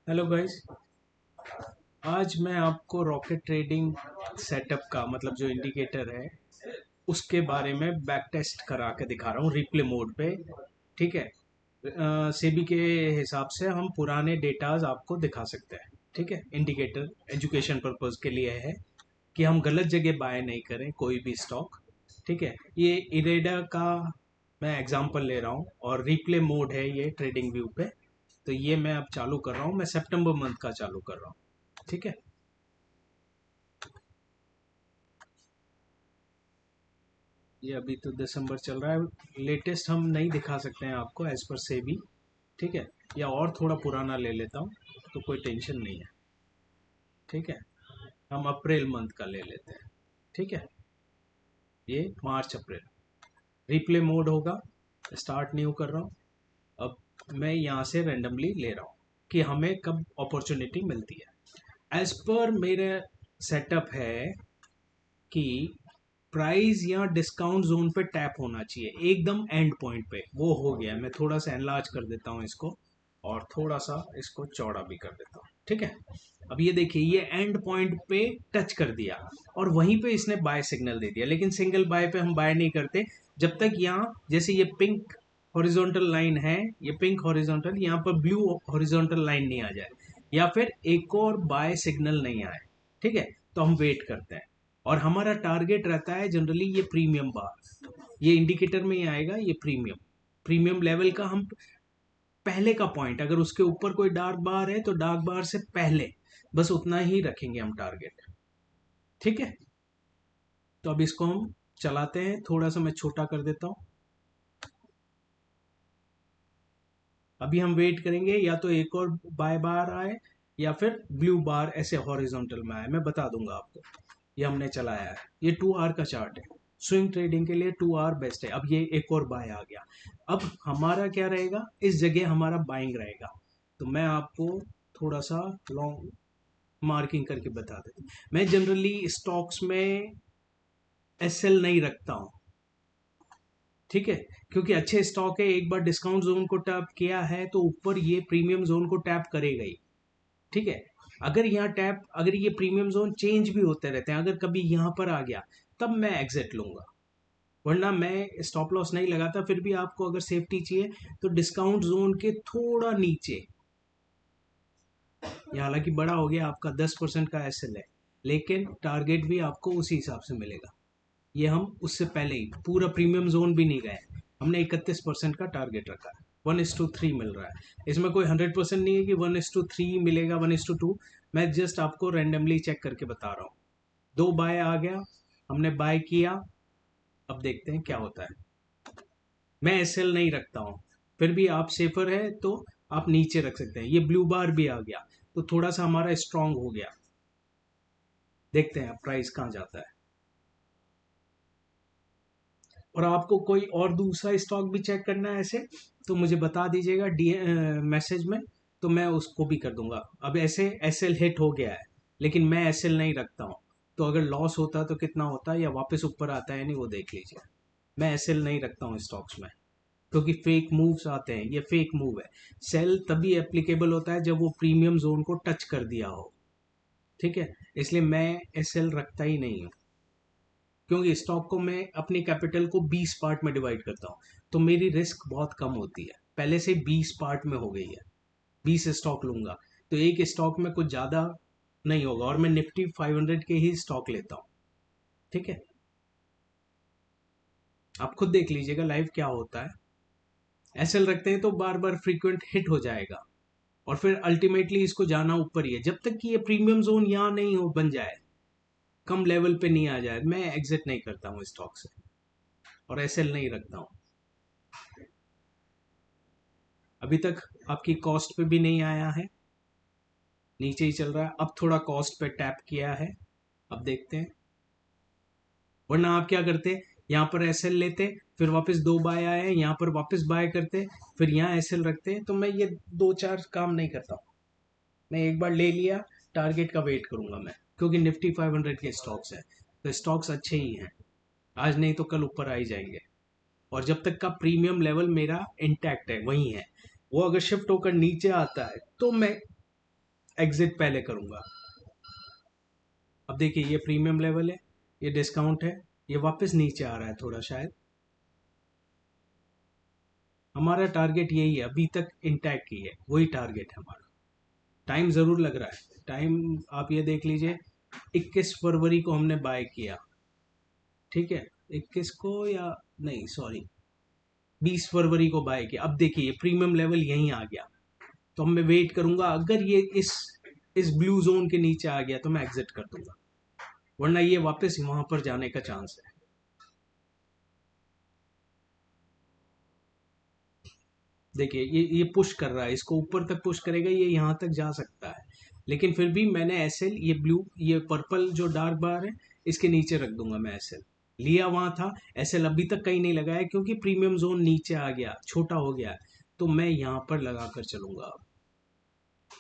Hello guys. आज मैं आपको रॉकेट ट्रेडिंग सेटअप का मतलब जो इंडिकेटर है उसके बारे में बैक टेस्ट करा के दिखा रहा हूँ रिप्ले मोड पे। ठीक है। सेबी के हिसाब से हम पुराने डेटाज आपको दिखा सकते हैं। ठीक है। इंडिकेटर एजुकेशन पर्पज के लिए है कि हम गलत जगह बाय नहीं करें कोई भी स्टॉक। ठीक है। ये इरेडा का मैं एग्जांपल ले रहा हूँ और रिप्ले मोड है ये ट्रेडिंग व्यू पे। तो ये मैं अब चालू कर रहा हूँ, मैं सितंबर मंथ का चालू कर रहा हूँ। ठीक है। ये अभी तो दिसंबर चल रहा है, लेटेस्ट हम नहीं दिखा सकते हैं आपको एज पर से भी। ठीक है। या और थोड़ा पुराना ले लेता हूँ तो कोई टेंशन नहीं है। ठीक है। हम अप्रैल मंथ का ले लेते हैं। ठीक है। ये मार्च अप्रैल रिप्ले मोड होगा। स्टार्ट न्यू कर रहा हूँ। अब मैं यहाँ से रेंडमली ले रहा हूँ कि हमें कब अपॉर्चुनिटी मिलती है। एज पर मेरे सेटअप है कि प्राइस या डिस्काउंट जोन पे टैप होना चाहिए एकदम एंड पॉइंट पे। वो हो गया। मैं थोड़ा सा एनलार्ज कर देता हूँ इसको और थोड़ा सा इसको चौड़ा भी कर देता हूँ। ठीक है। अब ये देखिए ये एंड पॉइंट पे टच कर दिया और वहीं पे इसने बाय सिग्नल दे दिया, लेकिन सिंगल बाय पे हम बाय नहीं करते जब तक यहाँ जैसे ये पिंक हॉरिजॉन्टल लाइन है, ये पिंक हॉरिजॉन्टल यहाँ पर ब्लू हॉरिजॉन्टल लाइन नहीं आ जाए या फिर एक और बाय सिग्नल नहीं आए। ठीक है। तो हम वेट करते हैं और हमारा टारगेट रहता है जनरली ये प्रीमियम बार। ये इंडिकेटर में ही आएगा, ये प्रीमियम प्रीमियम लेवल का हम पहले का पॉइंट, अगर उसके ऊपर कोई डार्क बार है तो डार्क बार से पहले बस उतना ही रखेंगे हम टारगेट। ठीक है। तो अब इसको हम चलाते हैं, थोड़ा सा मैं छोटा कर देता हूं। अभी हम वेट करेंगे या तो एक और बाय बार आए या फिर ब्लू बार ऐसे हॉरिजॉन्टल में आए, मैं बता दूंगा आपको। ये हमने चलाया है, ये 2 आवर का चार्ट है। स्विंग ट्रेडिंग के लिए 2 आवर बेस्ट है। अब ये एक और बाय आ गया। अब हमारा क्या रहेगा, इस जगह हमारा बाइंग रहेगा। तो मैं आपको थोड़ा सा लॉन्ग मार्किंग करके बता देता हूँ। मैं जनरली स्टॉक्स में एसएल नहीं रखता हूँ। ठीक है। क्योंकि अच्छे स्टॉक है, एक बार डिस्काउंट जोन को टैप किया है तो ऊपर ये प्रीमियम जोन को टैप करेगा ही। ठीक है। अगर यहाँ टैप, अगर ये प्रीमियम जोन चेंज भी होते रहते हैं, अगर कभी यहाँ पर आ गया तब मैं एग्जिट लूंगा, वरना मैं स्टॉप लॉस नहीं लगाता। फिर भी आपको अगर सेफ्टी चाहिए तो डिस्काउंट जोन के थोड़ा नीचे, ये हालांकि बड़ा हो गया आपका 10% का एसएल है, लेकिन टारगेट भी आपको उसी हिसाब से मिलेगा। ये हम उससे पहले ही पूरा प्रीमियम जोन भी नहीं गए, हमने 31% का टारगेट रखा है। 1:3 मिल रहा है। इसमें कोई 100% नहीं है कि 1:3 मिलेगा, 1:2। मैं जस्ट आपको रेंडमली चेक करके बता रहा हूँ। दो बाय आ गया, हमने बाय किया। अब देखते हैं क्या होता है। मैं एसएल नहीं रखता हूँ, फिर भी आप सेफर है तो आप नीचे रख सकते हैं। ये ब्लू बार भी आ गया तो थोड़ा सा हमारा स्ट्रांग हो गया। देखते हैं अब प्राइस कहाँ जाता है। और आपको कोई और दूसरा स्टॉक भी चेक करना है ऐसे तो मुझे बता दीजिएगा डी मैसेज में, तो मैं उसको भी कर दूंगा। अब ऐसे एसएल हिट हो गया है, लेकिन मैं एसएल नहीं रखता हूँ। तो अगर लॉस होता है तो कितना होता है या वापस ऊपर आता है, नहीं वो देख लीजिए। मैं एसएल नहीं रखता हूँ स्टॉक्स में, क्योंकि फेक मूव्स आते हैं। ये फेक मूव है। सेल तभी एप्लीकेबल होता है जब वो प्रीमियम जोन को टच कर दिया हो। ठीक है। इसलिए मैं एसएल रखता ही नहीं हूँ, क्योंकि स्टॉक को मैं अपनी कैपिटल को 20 पार्ट में डिवाइड करता हूँ तो मेरी रिस्क बहुत कम होती है, पहले से 20 पार्ट में हो गई है। 20 स्टॉक लूंगा तो एक स्टॉक में कुछ ज़्यादा नहीं होगा, और मैं निफ्टी 500 के ही स्टॉक लेता हूँ। ठीक है। आप खुद देख लीजिएगा लाइव क्या होता है। एसएल रखते हैं तो बार बार फ्रीक्वेंट हिट हो जाएगा और फिर अल्टीमेटली इसको जाना ऊपर ही है। जब तक कि ये प्रीमियम जोन यहाँ नहीं हो बन जाए, कम लेवल पे नहीं आ जाए, मैं एग्जिट नहीं करता हूँ स्टॉक से और एसएल नहीं रखता हूँ। अभी तक आपकी कॉस्ट पे भी नहीं आया है, नीचे ही चल रहा है। अब थोड़ा कॉस्ट पे टैप किया है, अब देखते हैं। वरना आप क्या करते, यहाँ पर एसएल लेते, फिर वापस दो बाय आए, यहाँ पर वापस बाय करते, फिर यहाँ एसएल रखते। तो मैं ये दो चार काम नहीं करता हूँ। मैं एक बार ले लिया, टारगेट का वेट करूंगा मैं, क्योंकि निफ्टी 500 के स्टॉक्स है तो स्टॉक्स अच्छे ही हैं। आज नहीं तो कल ऊपर आ ही जाएंगे। और जब तक का प्रीमियम लेवल मेरा इंटैक्ट है वही है, वो अगर शिफ्ट होकर नीचे आता है तो मैं एग्जिट पहले करूंगा। अब देखिए ये प्रीमियम लेवल है, ये डिस्काउंट है, ये वापस नीचे आ रहा है थोड़ा शायद। हमारा टारगेट यही है, अभी तक इंटैक्ट ही है, वही टारगेट है हमारा। टाइम जरूर लग रहा है, टाइम आप ये देख लीजिए 21 फरवरी को हमने बाय किया, ठीक है, 21 को या नहीं सॉरी 20 फरवरी को बाय किया। अब देखिए ये प्रीमियम लेवल यहीं आ गया, तो अब मैं वेट करूंगा, अगर ये इस ब्लू जोन के नीचे आ गया तो मैं एग्जिट कर दूंगा, वरना ये वापस वहां पर जाने का चांस है। देखिए ये पुश कर रहा है, इसको ऊपर तक पुश करेगा, ये यहाँ तक जा सकता है, लेकिन फिर भी मैंने एसएल ये ब्लू ये पर्पल जो डार्क बार है इसके नीचे रख दूंगा। मैं एसएल लिया वहां था, एसएल अभी तक कहीं नहीं लगाया क्योंकि प्रीमियम जोन नीचे आ गया, छोटा हो गया है, तो मैं यहाँ पर लगा कर चलूंगा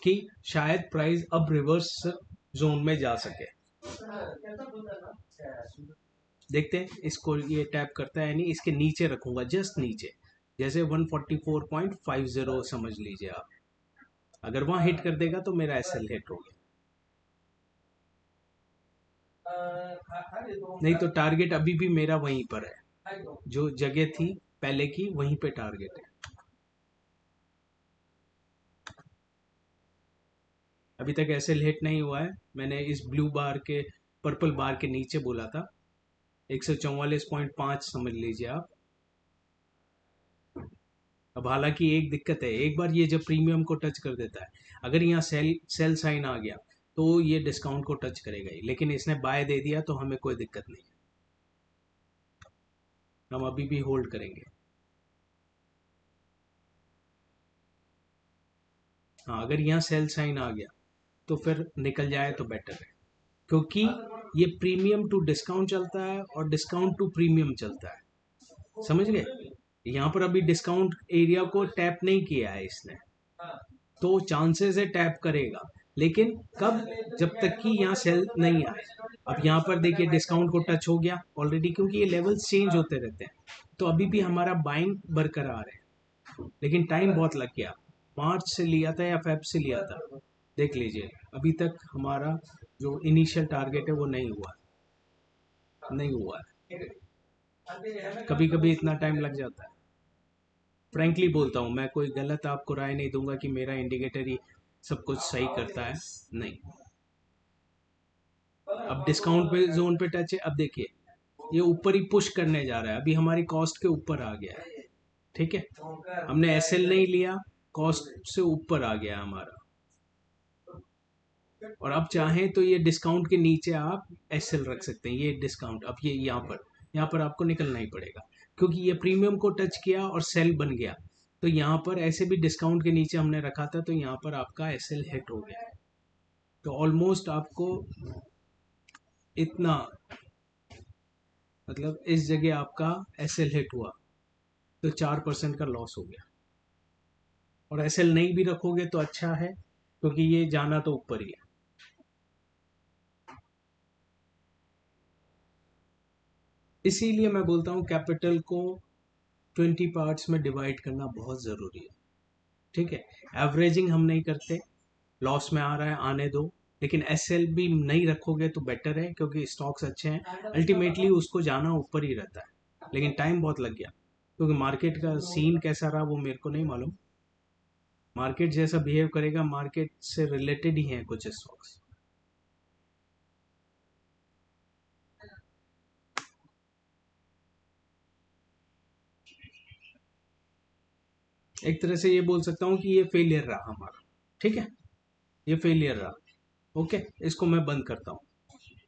कि शायद प्राइस अब रिवर्स जोन में जा सके। देखते हैं इसको, ये टैप करता है नहीं, इसके नीचे रखूंगा, जस्ट नीचे, जैसे 144.50 समझ लीजिए आप। अगर वहां हिट कर देगा तो मेरा एसएल हिट हो गया, नहीं तो टारगेट अभी भी मेरा वहीं पर है, जो जगह थी पहले की वहीं पे टारगेट है। अभी तक एसएल हिट नहीं हुआ है, मैंने इस ब्लू बार के पर्पल बार के नीचे बोला था 144.5 समझ लीजिए आप। अब हालांकि एक दिक्कत है, एक बार ये जब प्रीमियम को टच कर देता है, अगर यहाँ सेल साइन आ गया तो ये डिस्काउंट को टच करेगा ही, लेकिन इसने बाय दे दिया तो हमें कोई दिक्कत नहीं, हम अभी भी होल्ड करेंगे। हाँ अगर यहाँ सेल साइन आ गया तो फिर निकल जाए तो बेटर है, क्योंकि ये प्रीमियम टू डिस्काउंट चलता है और डिस्काउंट टू प्रीमियम चलता है, समझ गए। यहाँ पर अभी डिस्काउंट एरिया को टैप नहीं किया है इसने, तो चांसेस है टैप करेगा, लेकिन कब, जब तक कि यहाँ सेल नहीं आए। अब यहाँ पर देखिए डिस्काउंट को टच हो गया ऑलरेडी, क्योंकि ये लेवल्स चेंज होते रहते हैं, तो अभी भी हमारा बाइंग बरकरार है, लेकिन टाइम बहुत लग गया। मार्च से लिया था या फेब से लिया था, देख लीजिए अभी तक हमारा जो इनिशियल टारगेट है वो नहीं हुआ, नहीं हुआ है। कभी कभी इतना टाइम लग जाता है, फ्रैंकली बोलता हूँ मैं, कोई गलत आपको राय नहीं दूंगा कि मेरा इंडिकेटर ही सब कुछ सही करता है, नहीं। अब डिस्काउंट पे जोन पे टच है, अब देखिए ये ऊपर ही पुश करने जा रहा है, अभी हमारी कॉस्ट के ऊपर आ गया है, ठीक है, हमने एसएल नहीं लिया, कॉस्ट से ऊपर आ गया हमारा, और अब चाहें तो ये डिस्काउंट के नीचे आप एसएल रख सकते हैं, ये डिस्काउंट अब ये यहाँ पर आपको निकलना ही पड़ेगा, क्योंकि ये प्रीमियम को टच किया और सेल बन गया, तो यहाँ पर ऐसे भी डिस्काउंट के नीचे हमने रखा था, तो यहाँ पर आपका एसएल हिट हो गया, तो ऑलमोस्ट आपको इतना, मतलब इस जगह आपका एसएल हिट हुआ तो 4% का लॉस हो गया, और एसएल नहीं भी रखोगे तो अच्छा है, क्योंकि ये जाना तो ऊपर ही है। इसीलिए मैं बोलता हूँ कैपिटल को 20 पार्ट्स में डिवाइड करना बहुत ज़रूरी है, ठीक है। एवरेजिंग हम नहीं करते, लॉस में आ रहा है आने दो, लेकिन एसएल भी नहीं रखोगे तो बेटर है, क्योंकि स्टॉक्स अच्छे हैं, अल्टीमेटली उसको जाना ऊपर ही रहता है, लेकिन टाइम बहुत लग गया, क्योंकि मार्केट का सीन कैसा रहा वो मेरे को नहीं मालूम, मार्केट जैसा बिहेव करेगा, मार्केट से रिलेटेड ही हैं कुछ स्टॉक्स। एक तरह से ये बोल सकता हूँ कि ये फेलियर रहा हमारा, ठीक है, ये फेलियर रहा, ओके, इसको मैं बंद करता हूँ,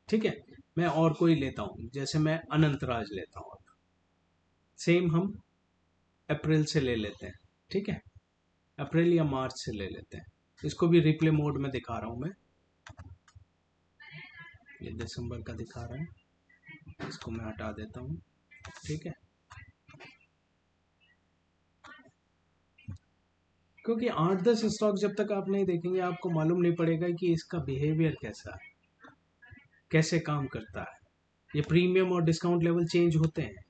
ठीक है। मैं और कोई लेता हूँ, जैसे मैं अनंतराज लेता हूँ, सेम हम अप्रैल से ले लेते हैं, ठीक है, अप्रैल या मार्च से ले लेते हैं, इसको भी रिप्ले मोड में दिखा रहा हूँ मैं, ये दिसंबर का दिखा रहा है, इसको मैं हटा देता हूँ, ठीक है, क्योंकि 8-10 स्टॉक जब तक आप नहीं देखेंगे आपको मालूम नहीं पड़ेगा कि इसका बिहेवियर कैसा है, कैसे काम करता है। ये प्रीमियम और डिस्काउंट लेवल चेंज होते हैं,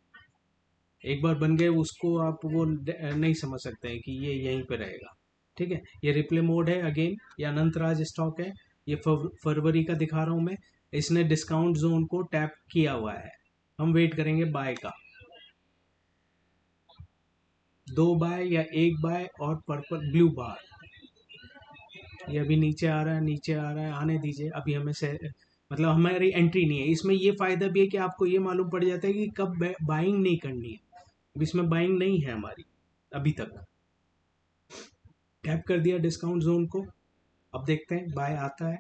एक बार बन गए उसको आप वो नहीं समझ सकते हैं कि ये यहीं पे रहेगा, ठीक है, ये रिप्ले मोड है अगेन, ये अनंतराज स्टॉक है, ये फरवरी का दिखा रहा हूँ मैं। इसने डिस्काउंट जोन को टैप किया हुआ है, हम वेट करेंगे बाय का, 2 बाय या 1 बाय और पर्पल ब्लू बार। ये अभी नीचे आ रहा है, नीचे आ रहा है, आने दीजिए, अभी हमें से मतलब हमारी एंट्री नहीं है इसमें। ये फायदा भी है कि आपको ये मालूम पड़ जाता है कि कब बाइंग नहीं करनी है। अब इसमें बाइंग नहीं है हमारी अभी तक। टैप कर दिया डिस्काउंट जोन को, अब देखते हैं बाय आता है।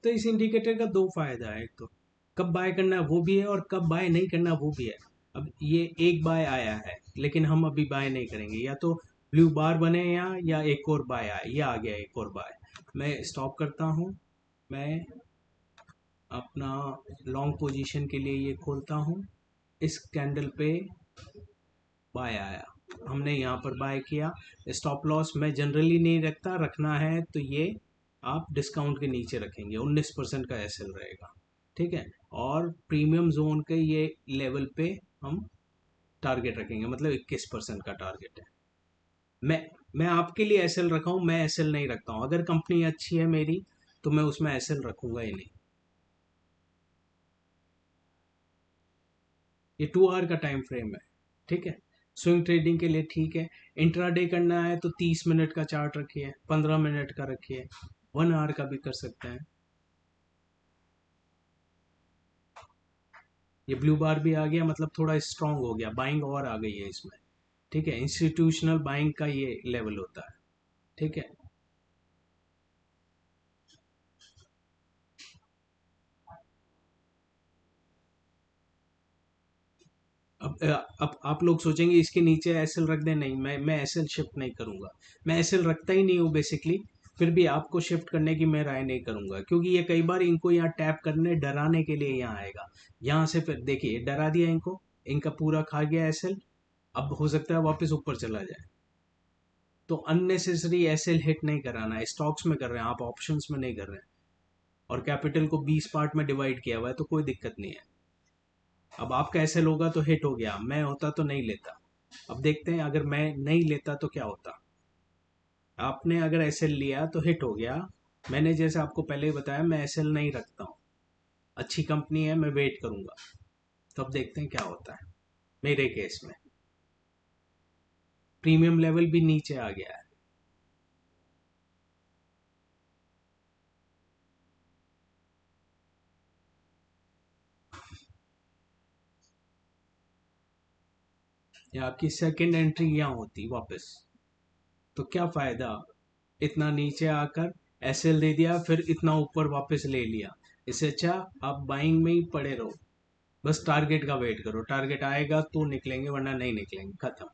तो इस इंडिकेटर का दो फायदा है, एक तो कब बाय करना है वो भी है, और कब बाय नहीं करना वो भी है। अब ये 1 बाय आया है, लेकिन हम अभी बाय नहीं करेंगे, या तो ब्लू बार बने यहाँ, या एक और बाय आए, या आ गया एक और बाय। मैं स्टॉप करता हूँ, मैं अपना लॉन्ग पोजीशन के लिए ये खोलता हूँ। इस कैंडल पे बाय आया, हमने यहाँ पर बाय किया। स्टॉप लॉस मैं जनरली नहीं रखता, रखना है तो ये आप डिस्काउंट के नीचे रखेंगे, 19% का एसएल रहेगा, ठीक है। और प्रीमियम जोन के ये लेवल पे हम टारगेट रखेंगे, मतलब 21% का टारगेट है। मैं आपके लिए एसएल रखा हूँ, मैं एसएल नहीं रखता हूँ। अगर कंपनी अच्छी है मेरी तो मैं उसमें एसएल रखूंगा ही नहीं। ये 2 आवर का टाइम फ्रेम है, ठीक है। स्विंग ट्रेडिंग के लिए ठीक है। इंट्राडे करना है तो 30 मिनट का चार्ट रखिए, 15 मिनट का रखिए, 1 आवर का भी कर सकते हैं। ये ब्लू बार भी आ गया, मतलब थोड़ा स्ट्रांग हो गया, बाइंग और आ गई है इसमें, ठीक है। इंस्टीट्यूशनल बाइंग का ये लेवल होता है, ठीक है। अब आप लोग सोचेंगे इसके नीचे एसएल रख दें, नहीं, मैं एसएल शिफ्ट नहीं करूंगा। मैं एसएल रखता ही नहीं हूँ बेसिकली। फिर भी आपको शिफ्ट करने की मैं राय नहीं करूंगा, क्योंकि ये कई बार इनको यहाँ टैप करने डराने के लिए यहाँ आएगा। यहाँ से फिर देखिए डरा दिया इनको, इनका पूरा खा गया एसएल। अब हो सकता है वापस ऊपर चला जाए, तो अननेसेसरी एसएल हिट नहीं कराना है। स्टॉक्स में कर रहे हैं आप, ऑप्शंस में नहीं कर रहे हैं। और कैपिटल को 20 पार्ट में डिवाइड किया हुआ है, तो कोई दिक्कत नहीं है। अब आपका एसएल होगा तो हिट हो गया, मैं होता तो नहीं लेता। अब देखते हैं अगर मैं नहीं लेता तो क्या होता। आपने अगर एसएल लिया तो हिट हो गया। मैंने जैसे आपको पहले ही बताया, मैं एसएल नहीं रखता हूँ। अच्छी कंपनी है, मैं वेट करूंगा। तो अब देखते हैं क्या होता है मेरे केस में। प्रीमियम लेवल भी नीचे आ गया है। या आपकी सेकंड एंट्री यहाँ होती वापस, तो क्या फायदा। इतना नीचे आकर एसएल दे दिया, फिर इतना ऊपर वापस ले लिया। इससे अच्छा आप बाइंग में ही पड़े रहो, बस टारगेट का वेट करो। टारगेट आएगा तो निकलेंगे, वरना नहीं निकलेंगे, खत्म।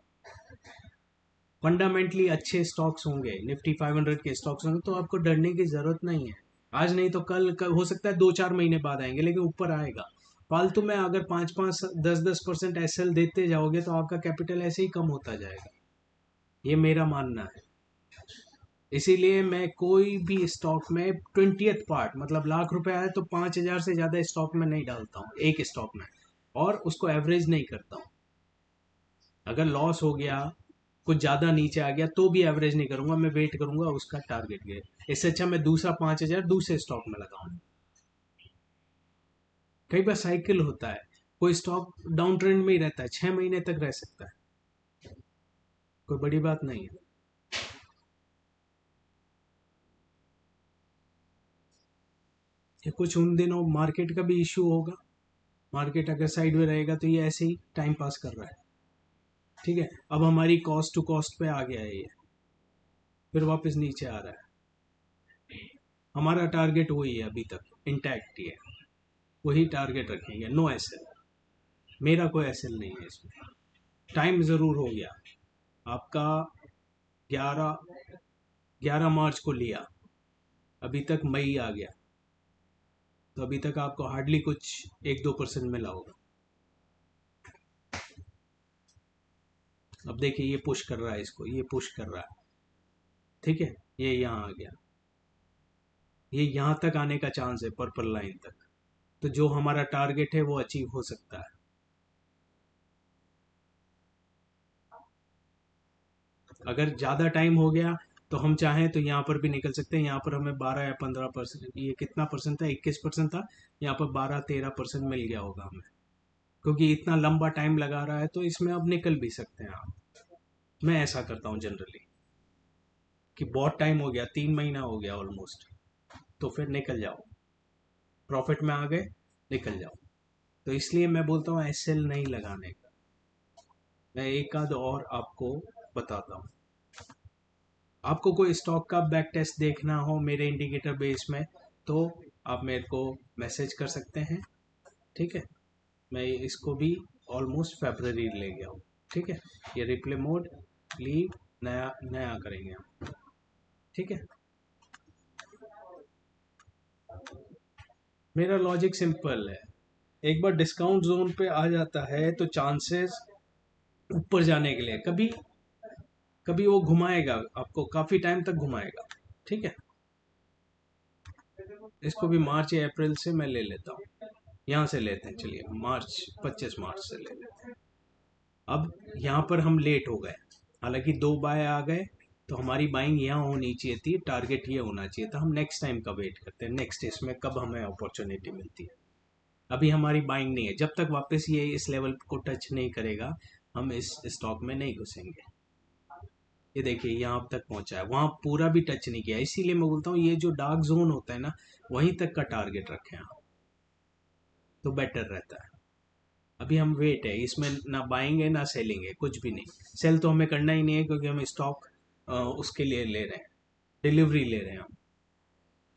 फंडामेंटली अच्छे स्टॉक्स होंगे, निफ्टी 500 के स्टॉक्स होंगे, तो आपको डरने की जरूरत नहीं है। आज नहीं तो कल हो सकता है 2-4 महीने बाद आएंगे, लेकिन ऊपर आएगा। फालतू में अगर 5-5 10-10% एसएल देते जाओगे तो आपका कैपिटल ऐसे ही कम होता जाएगा, ये मेरा मानना है। इसीलिए मैं कोई भी स्टॉक में 20th पार्ट, मतलब लाख रुपए आए तो 5,000 से ज्यादा स्टॉक में नहीं डालता हूँ एक स्टॉक में, और उसको एवरेज नहीं करता हूँ। अगर लॉस हो गया, कुछ ज्यादा नीचे आ गया, तो भी एवरेज नहीं करूंगा, मैं वेट करूंगा उसका टारगेट के। इससे अच्छा मैं दूसरा 5,000 दूसरे स्टॉक में लगाऊं। कई बार साइकिल होता है, कोई स्टॉक डाउन ट्रेंड में ही रहता है, 6 महीने तक रह सकता है, कोई बड़ी बात नहीं है। ये कुछ उन दिनों मार्केट का भी इश्यू होगा। मार्केट अगर साइड में रहेगा तो ये ऐसे ही टाइम पास कर रहा है, ठीक है। अब हमारी कॉस्ट टू कॉस्ट पे आ गया है ये, फिर वापस नीचे आ रहा है। हमारा टारगेट वही है, अभी तक इंटैक्ट ही है, वही टारगेट रखेंगे, नो एसएल। मेरा कोई एसएल नहीं है इसमें। टाइम ज़रूर हो गया आपका, 11 11 मार्च को लिया, अभी तक मई आ गया, तो अभी तक आपको हार्डली कुछ 1-2% मिला होगा। अब देखिए ये पुश कर रहा है इसको, ये पुश कर रहा है, ठीक है। ये यहाँ आ गया, ये यहाँ तक आने का चांस है, पर्पल लाइन तक। तो जो हमारा टारगेट है वो अचीव हो सकता है। अगर ज़्यादा टाइम हो गया तो हम चाहें तो यहाँ पर भी निकल सकते हैं। यहाँ पर हमें 12 या 15%, ये कितना परसेंट था, 21% था, यहाँ पर 12-13% मिल गया होगा हमें, क्योंकि इतना लंबा टाइम लगा रहा है तो इसमें अब निकल भी सकते हैं आप। मैं ऐसा करता हूँ जनरली कि बहुत टाइम हो गया, 3 महीना हो गया ऑलमोस्ट, तो फिर निकल जाओ, प्रॉफिट में आ गए, निकल जाओ। तो इसलिए मैं बोलता हूँ एसएल नहीं लगाने का। मैं एक आध और आपको बताता हूँ। आपको कोई स्टॉक का बैक टेस्ट देखना हो मेरे इंडिकेटर बेस में, तो आप मेरे को मैसेज कर सकते हैं, ठीक है। मैं इसको भी ऑलमोस्ट फेब्रवरी ले गया हूँ, ठीक है। ये रिप्ले मोड, लीव, नया नया करेंगे हम, ठीक है। मेरा लॉजिक सिंपल है, एक बार डिस्काउंट जोन पे आ जाता है तो चांसेस ऊपर जाने के लिए, कभी कभी वो घुमाएगा आपको, काफी टाइम तक घुमाएगा, ठीक है। इसको भी मार्च या अप्रैल से मैं ले लेता हूँ, यहाँ से लेते हैं, चलिए मार्च, 25 मार्च से ले लेते हैं। अब यहाँ पर हम लेट हो गए, हालांकि 2 बाय आ गए, तो हमारी बाइंग यहाँ होनी चाहिए थी, टारगेट ये होना चाहिए था। हम नेक्स्ट टाइम का वेट करते हैं, नेक्स्ट इसमें कब हमें अपॉर्चुनिटी मिलती है। अभी हमारी बाइंग नहीं है, जब तक वापस ये इस लेवल को टच नहीं करेगा हम इस स्टॉक में नहीं घुसेंगे। ये देखिए यहाँ तक पहुंचा है, वहां पूरा भी टच नहीं किया, इसीलिए मैं बोलता हूँ ये जो डार्क जोन होता है ना, वहीं तक का टारगेट रखें आप, तो बेटर रहता है। अभी हम वेट है इसमें, ना बाइंग है ना सेलिंग है, कुछ भी नहीं। सेल तो हमें करना ही नहीं है, क्योंकि हम स्टॉक उसके लिए ले रहे हैं, डिलीवरी ले रहे हैं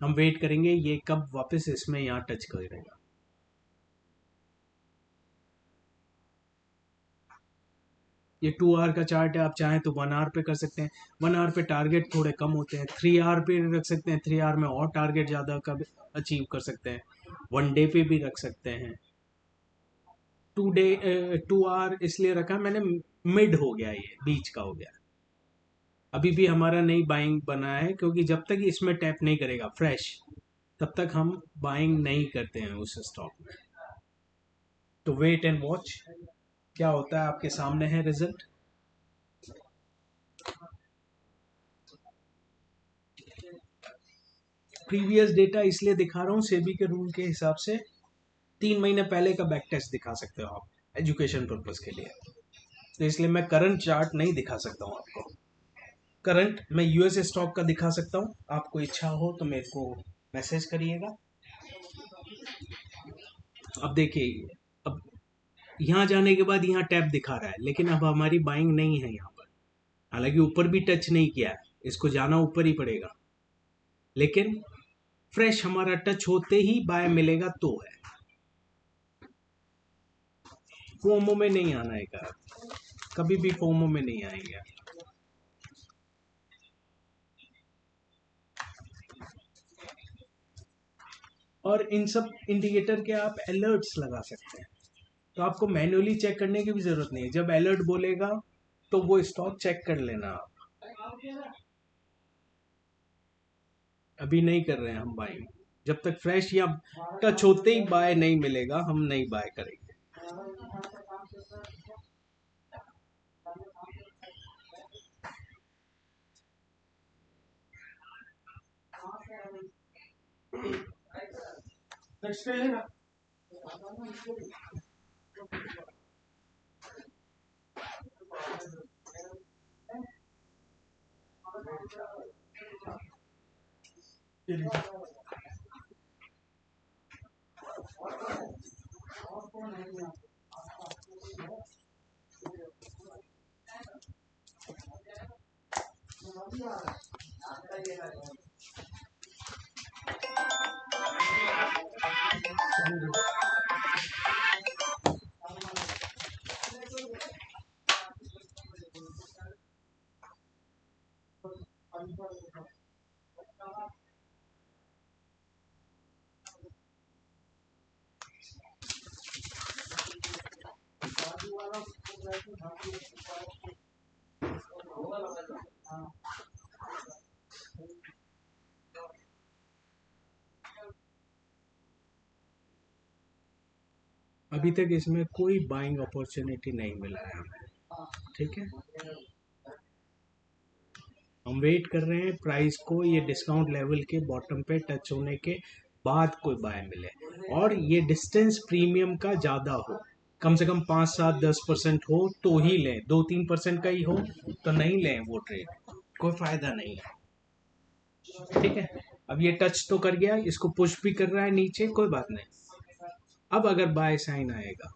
हम वेट करेंगे ये कब वापस इसमें यहाँ टच करेगा। ये 2 आवर का चार्ट है, आप चाहें तो 1 आवर पे कर सकते हैं। 1 आवर पे टारगेट थोड़े कम होते हैं, 3 आवर पे रख सकते हैं, 3 आवर में और टारगेट ज़्यादा का अचीव कर सकते हैं। 1 डे पे भी रख सकते हैं। 2 आवर इसलिए रखा मैंने, मिड हो गया, ये बीच का हो गया। अभी भी हमारा नई बाइंग बना है, क्योंकि जब तक इसमें टैप नहीं करेगा फ्रेश, तब तक हम बाइंग नहीं करते हैं उस स्टॉक में। तो वेट एंड वॉच, क्या होता है आपके सामने है रिजल्ट। प्रीवियस डेटा इसलिए दिखा रहा हूँ सेबी के रूल के हिसाब से, 3 महीने पहले का बैक टेस्ट दिखा सकते हो आप एजुकेशन पर्पज के लिए। तो इसलिए मैं करंट चार्ट नहीं दिखा सकता हूँ आपको। करंट मैं यूएस स्टॉक का दिखा सकता हूँ, आपको इच्छा हो तो मेरे को मैसेज करिएगा। अब देखिए, अब यहाँ जाने के बाद यहाँ टैप दिखा रहा है, लेकिन अब हमारी बाइंग नहीं है यहाँ पर। हालांकि ऊपर भी टच नहीं किया है, इसको जाना ऊपर ही पड़ेगा, लेकिन फ्रेश हमारा टच होते ही बाय मिलेगा तो है। फोमो में नहीं आना है का, कभी भी फोमो में नहीं आएंगे। और इन सब इंडिकेटर के आप अलर्ट्स लगा सकते हैं, तो आपको मैन्युअली चेक करने की भी जरूरत नहीं है। जब अलर्ट बोलेगा तो वो स्टॉक चेक कर लेना आप। अभी नहीं कर रहे हैं हम बाय, जब तक फ्रेश या टच होते ही बाय नहीं मिलेगा हम नहीं बाय करेंगे। अभी तक इसमें कोई बाइंग अपॉर्चुनिटी नहीं मिला है हमें, ठीक है। हम वेट कर रहे हैं प्राइस को ये डिस्काउंट लेवल के बॉटम पे टच होने के बाद कोई बाय मिले और ये डिस्टेंस प्रीमियम का ज़्यादा हो, कम से कम 5, 7, 10% हो तो ही लें, 2, 3% का ही हो तो नहीं लें वो ट्रेड, कोई फायदा नहीं है। ठीक है, अब ये टच तो कर गया, इसको पुश भी कर रहा है नीचे, कोई बात नहीं। अब अगर बाय साइन आएगा,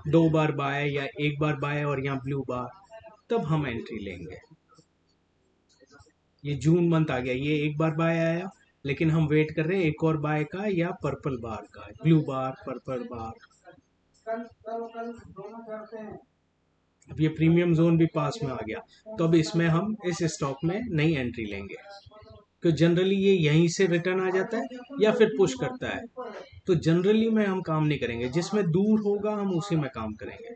2 बार बाय या 1 बार बाय और यहाँ ब्लू बार, तब हम एंट्री लेंगे। ये जून मंथ आ गया, ये 1 बार बाय आया, लेकिन हम वेट कर रहे हैं एक और बाय का या पर्पल बार का, ब्लू बार पर्पल बार। अब ये प्रीमियम जोन भी पास में आ गया, तो अब इसमें हम इस स्टॉक में नई एंट्री लेंगे, तो जनरली ये यहीं से रिटर्न आ जाता है या फिर पुश करता है, तो जनरली में हम काम नहीं करेंगे, जिसमें दूर होगा हम उसी में काम करेंगे,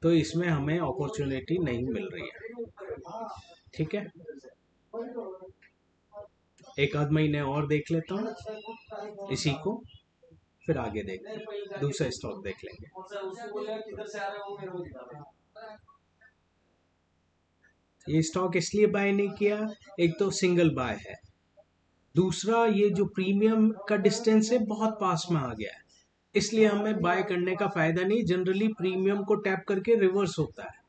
तो इसमें हमें अपॉर्चुनिटी नहीं मिल रही है। ठीक है, एक आध महीने और देख लेता हूँ इसी को, फिर आगे देखते हैं, दूसरा स्टॉक देख लेंगे। ये स्टॉक इसलिए बाय नहीं किया, एक तो सिंगल बाय है, दूसरा ये जो प्रीमियम का डिस्टेंस है बहुत पास में आ गया है, इसलिए हमें बाय करने का फायदा नहीं, जनरली प्रीमियम को टैप करके रिवर्स होता है।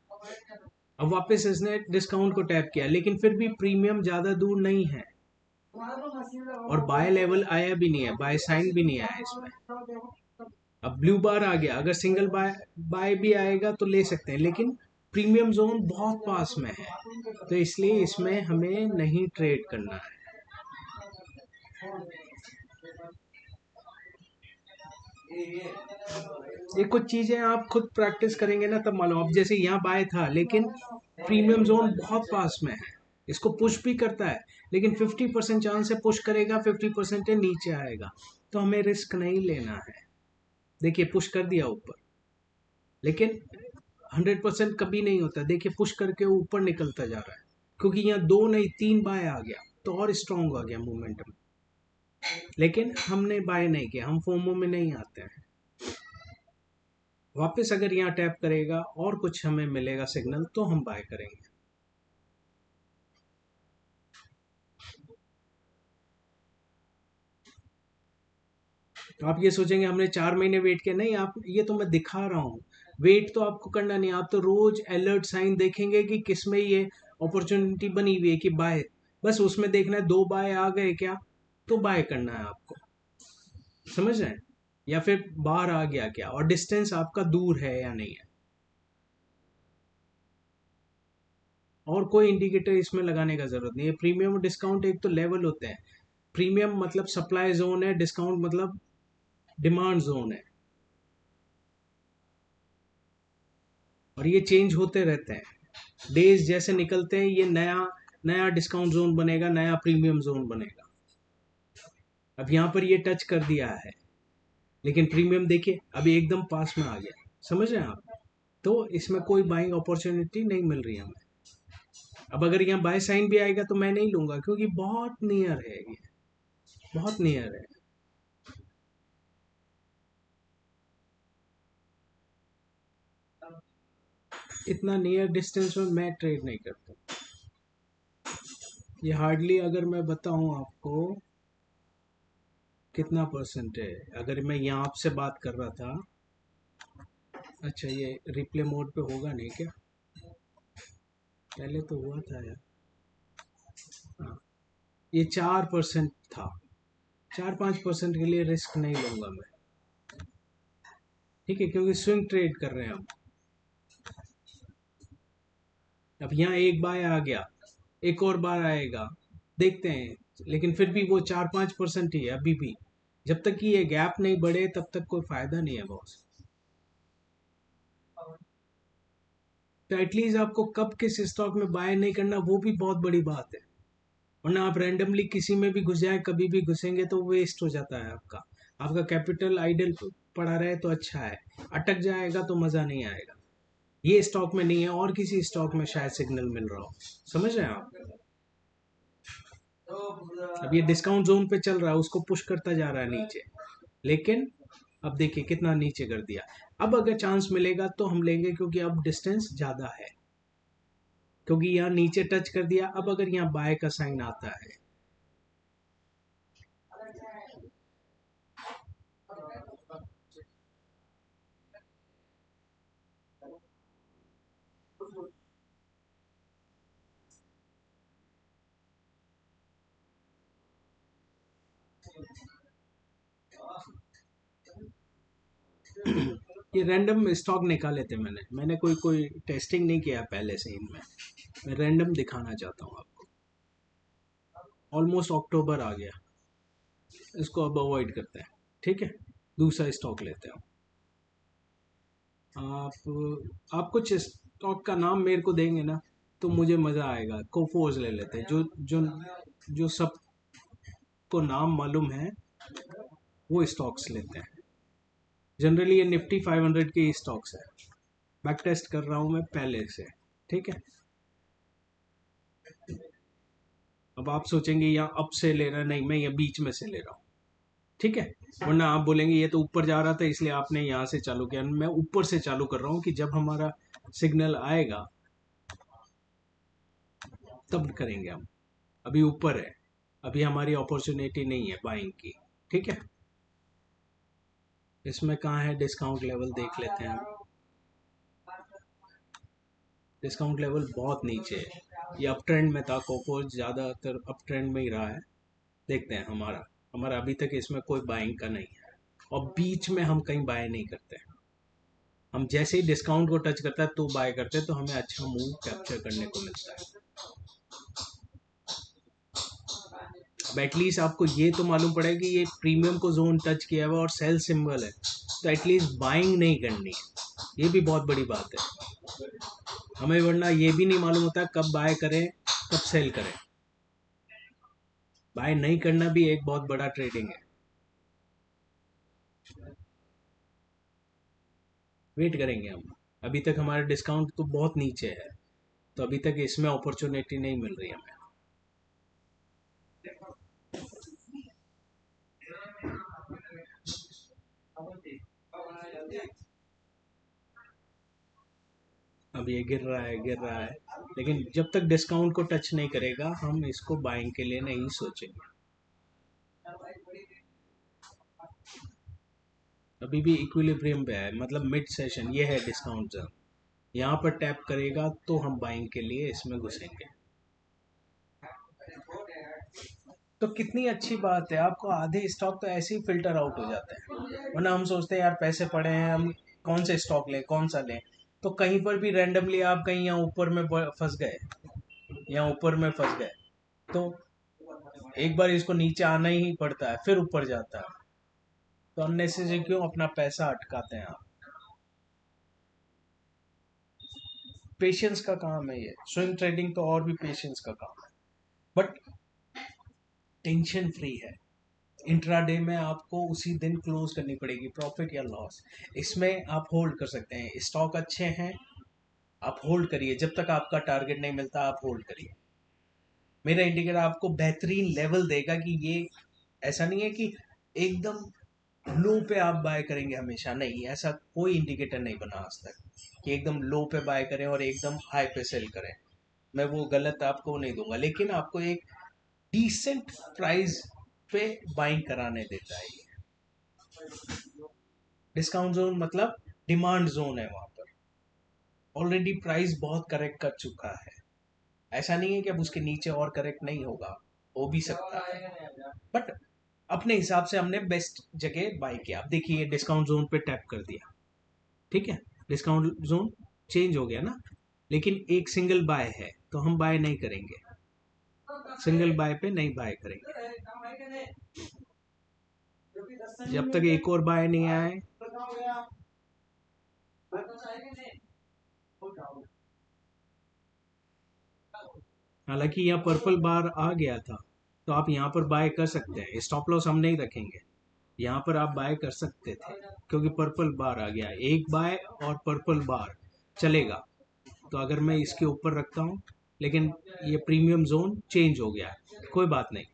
अब वापस इसने डिस्काउंट को टैप किया, लेकिन फिर भी प्रीमियम ज्यादा दूर नहीं है और बाय लेवल आया भी नहीं है, बाय साइन भी नहीं आया इसमें। अब ब्लू बार आ गया, अगर सिंगल बाय बाय भी आएगा तो ले सकते हैं, लेकिन प्रीमियम जोन बहुत पास में है, तो इसलिए इसमें हमें नहीं ट्रेड करना है। ये कुछ चीजें आप खुद प्रैक्टिस करेंगे ना तब मालूम। अब जैसे यहाँ बाय था, लेकिन प्रीमियम जोन बहुत पास में है, इसको पुश भी करता है, लेकिन 50% चांस है पुश करेगा, 50% है नीचे आएगा, तो हमें रिस्क नहीं लेना है। देखिए पुश कर दिया ऊपर, लेकिन 100% कभी नहीं होता, देखिए पुश करके ऊपर निकलता जा रहा है, क्योंकि यहाँ 2 नहीं 3 बाय आ गया तो और स्ट्रॉन्ग हो गया मोमेंटम, लेकिन हमने बाय नहीं किया, हम फोमो में नहीं आते हैं। वापस अगर यहाँ टैप करेगा और कुछ हमें मिलेगा सिग्नल तो हम बाय करेंगे। तो आप ये सोचेंगे हमने 4 महीने वेट किया, नहीं, आप ये तो मैं दिखा रहा हूँ, वेट तो आपको करना नहीं, आप तो रोज अलर्ट साइन देखेंगे कि किसमें ये अपॉर्चुनिटी बनी हुई है कि बाय, बस उसमें देखना है 2 बाय आ गए क्या, तो बाय करना है आपको, समझ रहे हैं, या फिर बाहर आ गया क्या, और डिस्टेंस आपका दूर है या नहीं है, और कोई इंडिकेटर इसमें लगाने का जरूरत नहीं है। प्रीमियम और डिस्काउंट एक तो लेवल होते हैं, प्रीमियम मतलब सप्लाई जोन है, डिस्काउंट मतलब डिमांड जोन है, और ये चेंज होते रहते हैं, डेज जैसे निकलते हैं ये नया नया डिस्काउंट जोन बनेगा, नया प्रीमियम जोन बनेगा। अब यहाँ पर ये टच कर दिया है, लेकिन प्रीमियम देखिए अभी एकदम पास में आ गया, समझ रहे हैं आप, तो इसमें कोई बाइंग अपॉर्चुनिटी नहीं मिल रही हमें। अब अगर यहाँ बाय साइन भी आएगा तो मैं नहीं लूंगा, क्योंकि बहुत नियर है ये, बहुत नियर है। इतना नियर डिस्टेंस में मैं ट्रेड नहीं करता, ये हार्डली, अगर मैं बताऊं आपको कितना परसेंट है, अगर मैं यहाँ आपसे बात कर रहा था, अच्छा ये रिप्ले मोड पे होगा नहीं क्या, पहले तो हुआ था यार, हाँ, ये 4% था, 4-5% के लिए रिस्क नहीं लूंगा मैं, ठीक है, क्योंकि स्विंग ट्रेड कर रहे हैं हम। अब यहाँ एक बार आ गया, एक और बार आएगा, देखते हैं, लेकिन फिर भी वो 4-5% ही है अभी भी, जब तक कि ये गैप नहीं बढ़े तब तक कोई फायदा नहीं है बॉस। तो एटलीस्ट आपको कब किस स्टॉक में बाय नहीं करना वो भी बहुत बड़ी बात है, वरना आप रैंडमली किसी में भी घुस जाए, कभी भी घुसेंगे तो वेस्ट हो जाता है आपका, आपका कैपिटल आइडल पड़ा रहे तो अच्छा है, अटक जाएगा तो मजा नहीं आएगा। ये स्टॉक में नहीं है और किसी स्टॉक में शायद सिग्नल मिल रहा हो, समझ रहे हैं आप। अब ये डिस्काउंट जोन पे चल रहा है, उसको पुश करता जा रहा है नीचे, लेकिन अब देखिए कितना नीचे कर दिया। अब अगर चांस मिलेगा तो हम लेंगे, क्योंकि अब डिस्टेंस ज्यादा है, क्योंकि यहाँ नीचे टच कर दिया। अब अगर यहाँ बाय का साइन आता है, ये रैंडम स्टॉक निकाले थे मैंने कोई कोई टेस्टिंग नहीं किया पहले से इनमें। मैं रैंडम दिखाना चाहता हूँ आपको। ऑलमोस्ट अक्टूबर आ गया, इसको अब अवॉइड करते हैं। ठीक है, दूसरा स्टॉक लेते हैं। आप कुछ स्टॉक का नाम मेरे को देंगे ना तो मुझे मज़ा आएगा। कोफोर्स ले लेते हैं, जो जो जो सबको नाम मालूम है वो स्टॉक्स लेते हैं। जनरली ये निफ्टी 500 के स्टॉक्स है। बैक टेस्ट कर रहा हूँ मैं पहले से। ठीक है, अब आप सोचेंगे यहाँ अप से ले रहा है, नहीं मैं ये बीच में से ले रहा हूँ। ठीक है, वरना आप बोलेंगे ये तो ऊपर जा रहा था इसलिए आपने यहाँ से चालू किया। मैं ऊपर से चालू कर रहा हूँ कि जब हमारा सिग्नल आएगा तब करेंगे हम। अभी ऊपर है, अभी हमारी अपॉर्चुनिटी नहीं है बाइंग की। ठीक है, इसमें कहाँ है डिस्काउंट लेवल देख लेते हैं। डिस्काउंट लेवल बहुत नीचे है, ये अप ट्रेंड में था। कोको ज़्यादातर अप ट्रेंड में ही रहा है। देखते हैं हमारा हमारा अभी तक इसमें कोई बाइंग का नहीं है, और बीच में हम कहीं बाय नहीं करते। हम जैसे ही डिस्काउंट को टच करता है तो बाय करते हैं, तो हमें अच्छा मूव कैप्चर करने को मिलता है। अब एटलीस्ट आपको ये तो मालूम पड़ेगा कि ये प्रीमियम को जोन टच किया हुआ और सेल सिंबल है, तो एटलीस्ट बाइंग नहीं करनी है। ये भी बहुत बड़ी बात है हमें, वरना ये भी नहीं मालूम होता कब बाय करें कब सेल करें। बाय नहीं करना भी एक बहुत बड़ा ट्रेडिंग है। वेट करेंगे हम, अभी तक हमारा डिस्काउंट तो बहुत नीचे है, तो अभी तक इसमें अपॉर्चुनिटी नहीं मिल रही हमें। अब ये गिर रहा है, लेकिन जब तक डिस्काउंट को टच नहीं करेगा हम इसको बाइंग के लिए नहीं सोचेंगे। अभी भी इक्विलिब्रियम पे है, मतलब मिड सेशन ये है डिस्काउंट जोन। यहाँ पर टैप करेगा तो हम बाइंग के लिए इसमें घुसेंगे। तो कितनी अच्छी बात है, आपको आधे स्टॉक तो ऐसे ही फिल्टर आउट हो जाते हैं। वरना हम सोचते हैं यार पैसे पड़े हैं, हम कौन से स्टॉक लें कौन सा लें। तो कहीं पर भी रैंडमली आप कहीं यहाँ ऊपर में फंस गए, यहाँ ऊपर में फंस गए, तो एक बार इसको नीचे आना ही पड़ता है, फिर ऊपर जाता है। तो अननेसेसरी क्यों अपना पैसा अटकाते हैं आप। पेशेंस का काम है ये, स्विंग ट्रेडिंग तो और भी पेशेंस का काम है, बट टेंशन फ्री है। इंट्राडे में आपको उसी दिन क्लोज करनी पड़ेगी, प्रॉफिट या लॉस। इसमें आप होल्ड कर सकते हैं, स्टॉक अच्छे हैं, आप होल्ड करिए जब तक आपका टारगेट नहीं मिलता, आप होल्ड करिए। मेरा इंडिकेटर आपको बेहतरीन लेवल देगा कि ये ऐसा नहीं है कि एकदम लो पे आप बाय करेंगे हमेशा, नहीं, ऐसा कोई इंडिकेटर नहीं बना आज तक कि एकदम लो पे बाय करें और एकदम हाई पे सेल करें। मैं वो गलत आपको नहीं दूंगा, लेकिन आपको एक डिसेंट प्राइस पे बाइंग कराने देता है ये। डिस्काउंट जोन मतलब डिमांड जोन है, वहां पर ऑलरेडी प्राइस बहुत करेक्ट कर चुका है। ऐसा नहीं है कि अब उसके नीचे और करेक्ट नहीं होगा, हो भी सकता है, बट अपने हिसाब से हमने बेस्ट जगह बाय किया। अब देखिए डिस्काउंट जोन पे टैप कर दिया, ठीक है, डिस्काउंट जोन चेंज हो गया ना, लेकिन एक सिंगल बाय है तो हम बाय नहीं करेंगे, सिंगल बाय पे नहीं बाय करेंगे जब तक एक और बाय नहीं आए। हालांकि यहाँ पर्पल बार आ गया था, तो आप यहाँ पर बाय कर सकते हैं, स्टॉप लॉस हम नहीं रखेंगे, यहाँ पर आप बाय कर सकते थे क्योंकि पर्पल बार आ गया। एक बाय और पर्पल बार चलेगा, तो अगर मैं इसके ऊपर रखता हूँ, लेकिन ये प्रीमियम जोन चेंज हो गया है, कोई बात नहीं।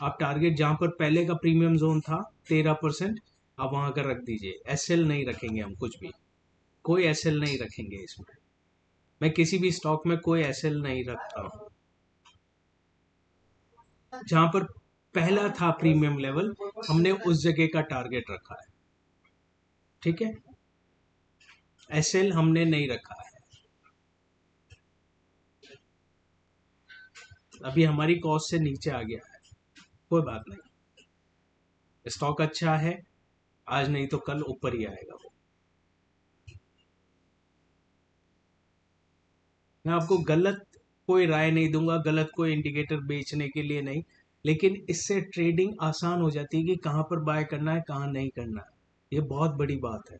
आप टारगेट जहाँ पर पहले का प्रीमियम जोन था 13%, आप वहाँ का रख दीजिए। एसएल नहीं रखेंगे हम, कुछ भी कोई एसएल नहीं रखेंगे इसमें। मैं किसी भी स्टॉक में कोई एसएल नहीं रखता हूँ। जहां पर पहला था प्रीमियम लेवल, हमने उस जगह का टारगेट रखा है, ठीक है। एसएल हमने नहीं रखा है। अभी हमारी कॉस्ट से नीचे आ गया है, कोई बात नहीं, स्टॉक अच्छा है, आज नहीं तो कल ऊपर ही आएगा वो। मैं आपको गलत कोई राय नहीं दूंगा, गलत कोई इंडिकेटर बेचने के लिए नहीं, लेकिन इससे ट्रेडिंग आसान हो जाती है कि कहाँ पर बाय करना है, कहाँ नहीं करना है। ये बहुत बड़ी बात है।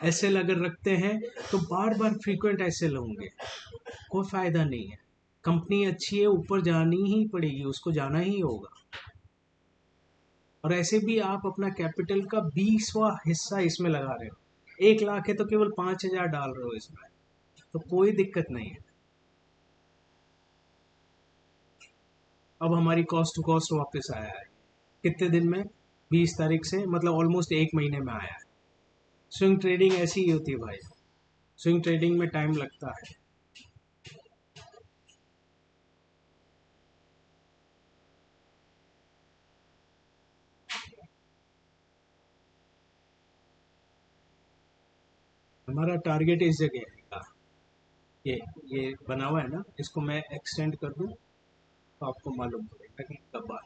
एसएल अगर रखते हैं तो बार बार फ्रीक्वेंट एसएल होंगे, कोई फायदा नहीं है। कंपनी अच्छी है, ऊपर जानी ही पड़ेगी, उसको जाना ही होगा। और ऐसे भी आप अपना कैपिटल का 20वां हिस्सा इसमें लगा रहे हो। 1 लाख है तो केवल 5,000 डाल रहे हो इसमें, तो कोई दिक्कत नहीं है। अब हमारी कॉस्ट टू कॉस्ट वापस आया है, कितने दिन में? 20 तारीख से, मतलब ऑलमोस्ट 1 महीने में आया है। स्विंग ट्रेडिंग ऐसी ही होती है भाई, स्विंग ट्रेडिंग में टाइम लगता है। हमारा टारगेट इस जगह है, ये ये बना हुआ है ना, इसको मैं एक्सटेंड कर दूं तो आपको मालूम पड़ेगा कि कब आ।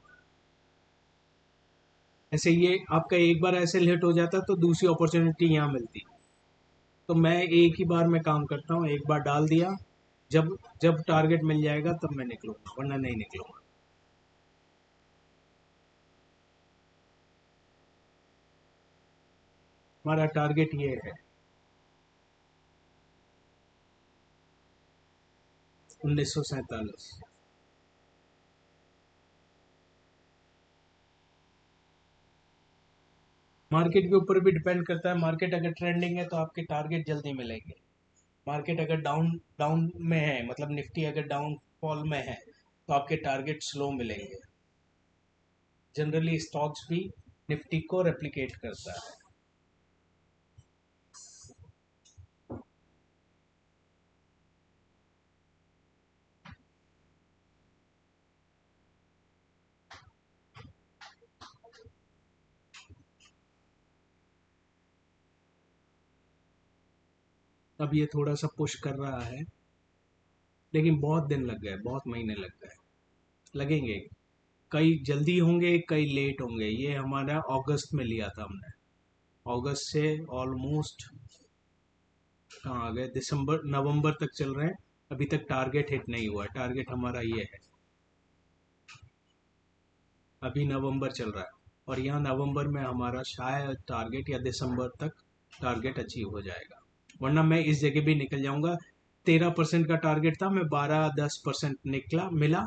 ऐसे ये आपका एक बार ऐसे लेट हो जाता तो दूसरी अपॉर्चुनिटी यहाँ मिलती। तो मैं एक ही बार में काम करता हूँ, एक बार डाल दिया, जब जब टारगेट मिल जाएगा तब मैं निकलूंगा, वरना नहीं निकलूंगा। हमारा टारगेट ये है, 1947। मार्केट के ऊपर भी डिपेंड करता है, मार्केट अगर ट्रेंडिंग है तो आपके टारगेट जल्दी मिलेंगे। मार्केट अगर डाउन डाउन में है, मतलब निफ्टी अगर डाउन फॉल में है, तो आपके टारगेट स्लो मिलेंगे। जनरली स्टॉक्स भी निफ्टी को रेप्लिकेट करता है। अब ये थोड़ा सा पुश कर रहा है, लेकिन बहुत दिन लग गए, बहुत महीने लग गए, लगेंगे। कई जल्दी होंगे, कई लेट होंगे। ये हमारा अगस्त में लिया था हमने, अगस्त से ऑलमोस्ट कहाँ आ गए, दिसंबर नवंबर तक चल रहे हैं, अभी तक टारगेट हिट नहीं हुआ है। टारगेट हमारा ये है, अभी नवंबर चल रहा है, और यहाँ नवंबर में हमारा शायद टारगेट, या दिसंबर तक टारगेट अचीव हो जाएगा, वरना मैं इस जगह भी निकल जाऊंगा। 13% का टारगेट था, मैं 12-10% निकला मिला,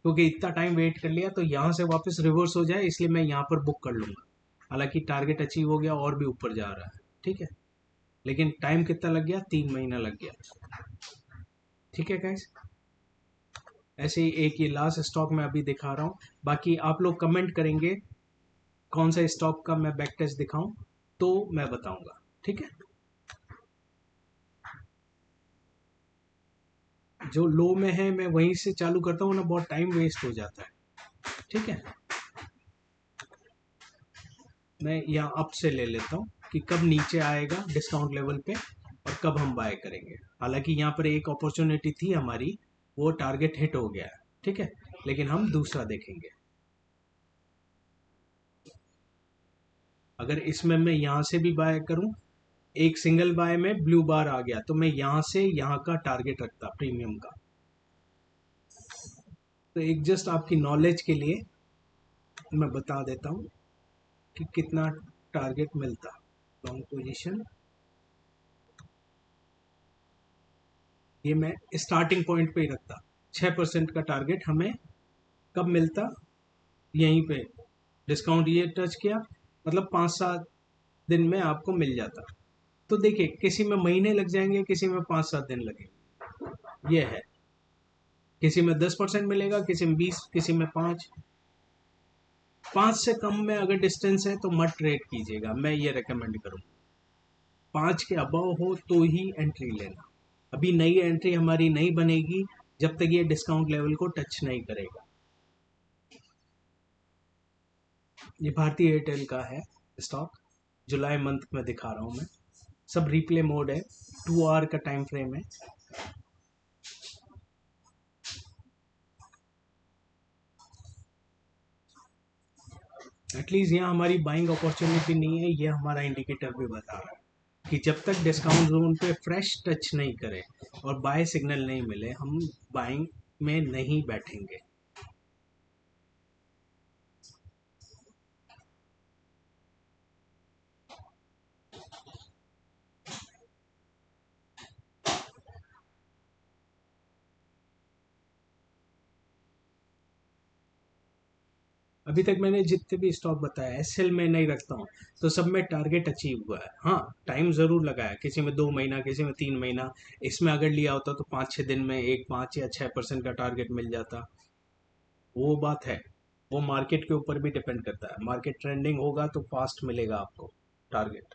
क्योंकि इतना टाइम वेट कर लिया, तो यहाँ से वापस रिवर्स हो जाए इसलिए मैं यहाँ पर बुक कर लूंगा। हालांकि टारगेट अचीव हो गया और भी ऊपर जा रहा है, ठीक है, लेकिन टाइम कितना लग गया? 3 महीना लग गया। ठीक है गाइस, ऐसे ही एक ये लास्ट स्टॉक मैं अभी दिखा रहा हूँ, बाकी आप लोग कमेंट करेंगे कौन सा स्टॉक का मैं बैक टेस्ट दिखाऊं, तो मैं बताऊंगा, ठीक है। जो लो में है मैं वहीं से चालू करता हूँ ना, बहुत टाइम वेस्ट हो जाता है, ठीक है। मैं यहाँ अप से ले लेता हूँ कि कब नीचे आएगा डिस्काउंट लेवल पे और कब हम बाय करेंगे। हालांकि यहाँ पर एक अपॉर्चुनिटी थी हमारी, वो टारगेट हिट हो गया है, ठीक है, लेकिन हम दूसरा देखेंगे। अगर इसमें मैं यहाँ से भी बाय करूँ, एक सिंगल बाय में ब्लू बार आ गया, तो मैं यहाँ से यहाँ का टारगेट रखता प्रीमियम का। तो एक जस्ट आपकी नॉलेज के लिए मैं बता देता हूँ कि कितना टारगेट मिलता। लॉन्ग पोजीशन ये मैं स्टार्टिंग पॉइंट पे ही रखता, 6% का टारगेट हमें कब मिलता? यहीं पे डिस्काउंट ये टच किया, मतलब 5-7 दिन में आपको मिल जाता। तो देखिए, किसी में महीने लग जाएंगे, किसी में 5-7 दिन लगेंगे, ये है। किसी में 10% मिलेगा, किसी में 20, किसी में 5। 5 से कम में अगर डिस्टेंस है तो मत ट्रेड कीजिएगा, मैं ये रेकमेंड करूँ। 5 के अबव हो तो ही एंट्री लेना। अभी नई एंट्री हमारी नहीं बनेगी जब तक ये डिस्काउंट लेवल को टच नहीं करेगा। ये भारतीय एयरटेल का है स्टॉक, जुलाई मंथ में दिखा रहा हूँ मैं। सब रिप्ले मोड है, 2 आवर का टाइम फ्रेम है। एटलीस्ट यहाँ हमारी बाइंग अपॉर्चुनिटी नहीं है, ये हमारा इंडिकेटर भी बता रहा है कि जब तक डिस्काउंट जोन पे फ्रेश टच नहीं करे और बाय सिग्नल नहीं मिले, हम बाइंग में नहीं बैठेंगे। अभी तक मैंने जितने भी स्टॉक बताया एसएल में नहीं रखता हूँ, तो सब में टारगेट अचीव हुआ है। हाँ, टाइम जरूर लगा है, किसी में 2 महीना, किसी में 3 महीना। इसमें अगर लिया होता तो 5-6 दिन में एक 5 या 6% का टारगेट मिल जाता। वो बात है, वो मार्केट के ऊपर भी डिपेंड करता है। मार्केट ट्रेंडिंग होगा तो फास्ट मिलेगा आपको टारगेट।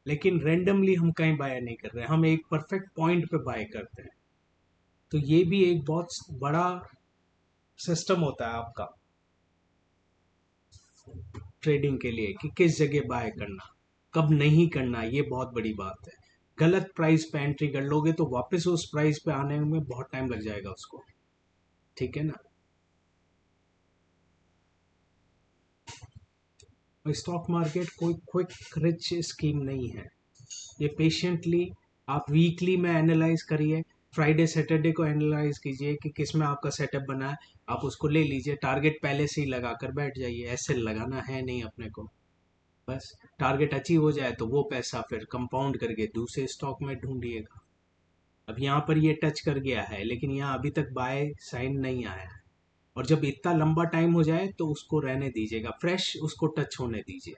लेकिन रेंडमली हम कहीं बाय नहीं कर रहे, हम एक परफेक्ट पॉइंट पे बाय करते हैं। तो ये भी एक बहुत बड़ा सिस्टम होता है आपका ट्रेडिंग के लिए कि किस जगह बाय करना, कब नहीं करना। ये बहुत बड़ी बात है। गलत प्राइस पे एंट्री कर लोगे तो वापस उस प्राइस पे आने में बहुत टाइम लग जाएगा उसको। ठीक है ना। स्टॉक मार्केट कोई क्विक रिच स्कीम नहीं है। ये पेशेंटली आप वीकली में एनालाइज करिए, फ्राइडे सैटरडे को एनालाइज कीजिए कि किस में आपका सेटअप बना है। आप उसको ले लीजिए, टारगेट पहले से ही लगा कर बैठ जाइए। ऐसे लगाना है नहीं अपने को। बस टारगेट अचीव हो जाए तो वो पैसा फिर कंपाउंड करके दूसरे स्टॉक में ढूंढिएगा। अब यहाँ पर ये टच कर गया है, लेकिन यहाँ अभी तक बाय साइन नहीं आया है। और जब इतना लंबा टाइम हो जाए तो उसको रहने दीजिएगा, फ्रेश उसको टच होने दीजिए,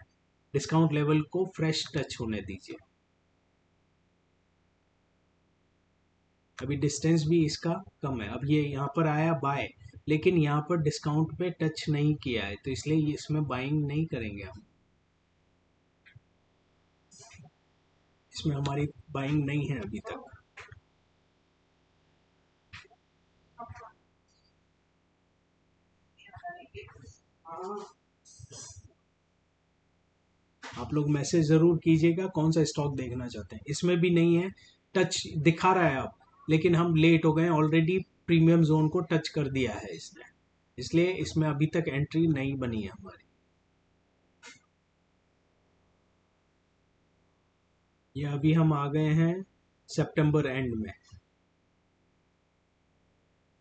डिस्काउंट लेवल को फ्रेश टच होने दीजिए। अभी डिस्टेंस भी इसका कम है। अब ये यहाँ पर आया बाय, लेकिन यहाँ पर डिस्काउंट पे टच नहीं किया है, तो इसलिए इसमें बाइंग नहीं करेंगे हम। इसमें हमारी बाइंग नहीं है अभी तक। आप लोग मैसेज जरूर कीजिएगा कौन सा स्टॉक देखना चाहते हैं। इसमें भी नहीं है, टच दिखा रहा है अब, लेकिन हम लेट हो गए ऑलरेडी। प्रीमियम जोन को टच कर दिया है इसने, इसलिए इसमें अभी तक एंट्री नहीं बनी है हमारी। ये अभी हम आ गए हैं सितंबर एंड में,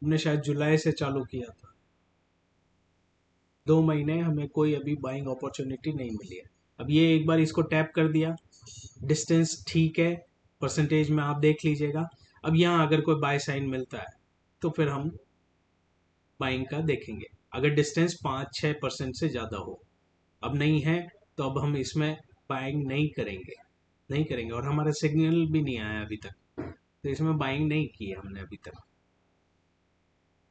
हमने शायद जुलाई से चालू किया था। 2 महीने हमें कोई अभी बाइंग अपॉर्चुनिटी नहीं मिली है। अब ये एक बार इसको टैप कर दिया, डिस्टेंस ठीक है, परसेंटेज में आप देख लीजिएगा। अब यहाँ अगर कोई बाय साइन मिलता है तो फिर हम बाइंग का देखेंगे, अगर डिस्टेंस 5-6% से ज़्यादा हो। अब नहीं है तो अब हम इसमें बाइंग नहीं करेंगे, नहीं करेंगे। और हमारा सिग्नल भी नहीं आया अभी तक, तो इसमें बाइंग नहीं की है हमने अभी तक।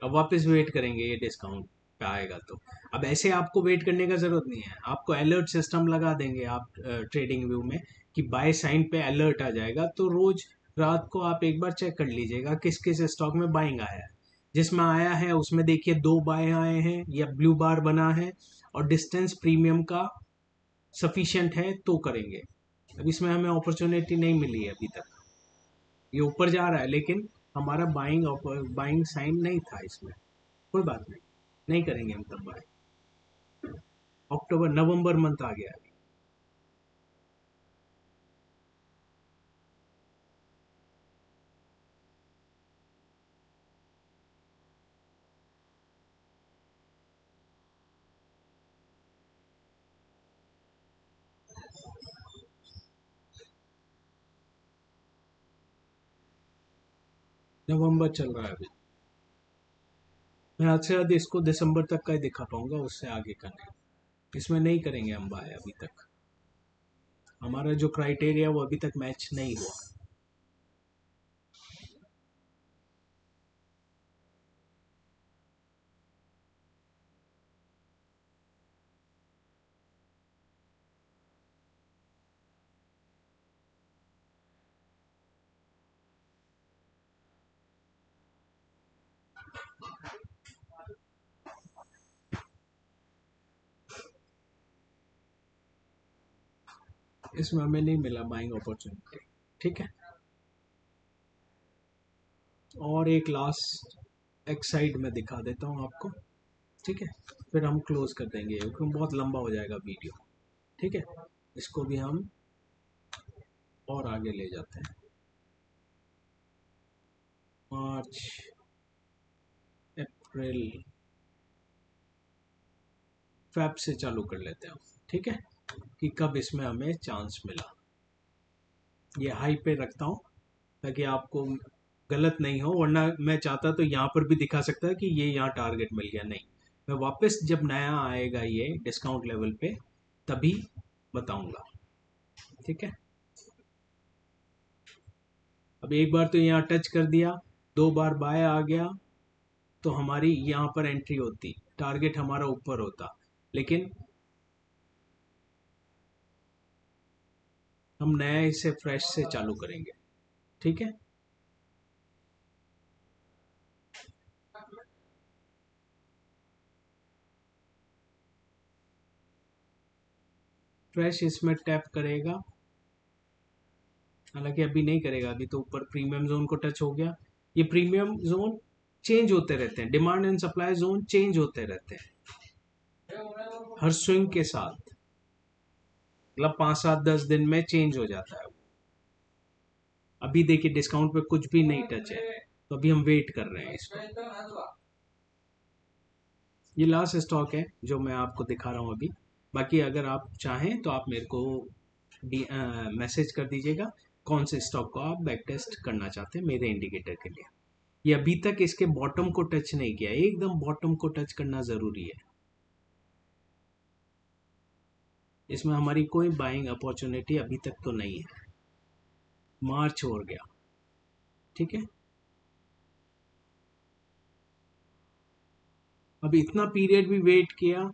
अब वापस वेट करेंगे ये डिस्काउंट पे आएगा तो। अब ऐसे आपको वेट करने का जरूरत नहीं है, आपको अलर्ट सिस्टम लगा देंगे आप ट्रेडिंग व्यू में कि बाय साइन पे अलर्ट आ जाएगा, तो रोज रात को आप एक बार चेक कर लीजिएगा किस किस स्टॉक में बाइंग आया है। जिसमें आया है उसमें देखिए 2 बाय आए हैं या ब्लू बार बना है और डिस्टेंस प्रीमियम का सफिशियंट है तो करेंगे। अब इसमें हमें अपॉर्चुनिटी नहीं मिली है अभी तक। ये ऊपर जा रहा है लेकिन हमारा बाइंग बाइंग साइन नहीं था इसमें। कोई बात नहीं, नहीं करेंगे हम तब बाय। अक्टूबर नवंबर मंथ आ गया अभी। नवंबर चल रहा है अभी। मैं आज से ज्यादा इसको दिसंबर तक का ही दिखा पाऊंगा, उससे आगे का नहीं। इसमें नहीं करेंगे हम बाय अभी तक। हमारा जो क्राइटेरिया वो अभी तक मैच नहीं हुआ। इसमें हमें नहीं मिला बाइंग अपॉर्चुनिटी। ठीक है, और एक लास्ट एक साइड में दिखा देता हूँ आपको। ठीक है, फिर हम क्लोज कर देंगे क्योंकि बहुत लंबा हो जाएगा वीडियो। ठीक है, इसको भी हम और आगे ले जाते हैं। मार्च, अप्रैल, फेब से चालू कर लेते हैं। ठीक है, कि कब इसमें हमें चांस मिला। ये हाई पे रखता हूँ ताकि आपको गलत नहीं हो, वरना मैं चाहता तो यहाँ पर भी दिखा सकता है कि ये यहाँ टारगेट मिल गया। नहीं, मैं वापस जब नया आएगा ये डिस्काउंट लेवल पे तभी बताऊंगा। ठीक है, अब एक बार तो यहाँ टच कर दिया, दो बार बाय आ गया तो हमारी यहाँ पर एंट्री होती, टारगेट हमारा ऊपर होता, लेकिन हम नया इसे फ्रेश से चालू करेंगे। ठीक है, फ्रेश इसमें टैप करेगा, हालांकि अभी नहीं करेगा, अभी तो ऊपर प्रीमियम जोन को टच हो गया। ये प्रीमियम जोन चेंज होते रहते हैं, demand and supply zone change होते रहते हैं हर स्विंग के साथ, मतलब 5 7 10 दिन में चेंज हो जाता है। अभी देखिए डिस्काउंट पे कुछ भी नहीं टच है, तो अभी हम वेट कर रहे हैं इसको। ये लास्ट स्टॉक है जो मैं आपको दिखा रहा हूँ अभी। बाकी अगर आप चाहें तो आप मेरे को मैसेज कर दीजिएगा कौन से स्टॉक को आप बैक टेस्ट करना चाहते हैं मेरे इंडिकेटर के लिए। ये अभी तक इसके बॉटम को टच नहीं किया, एकदम बॉटम को टच करना जरूरी है। इसमें हमारी कोई बाइंग अपॉर्चुनिटी अभी तक तो नहीं है। मार्च हो गया। ठीक है, अब इतना पीरियड भी वेट किया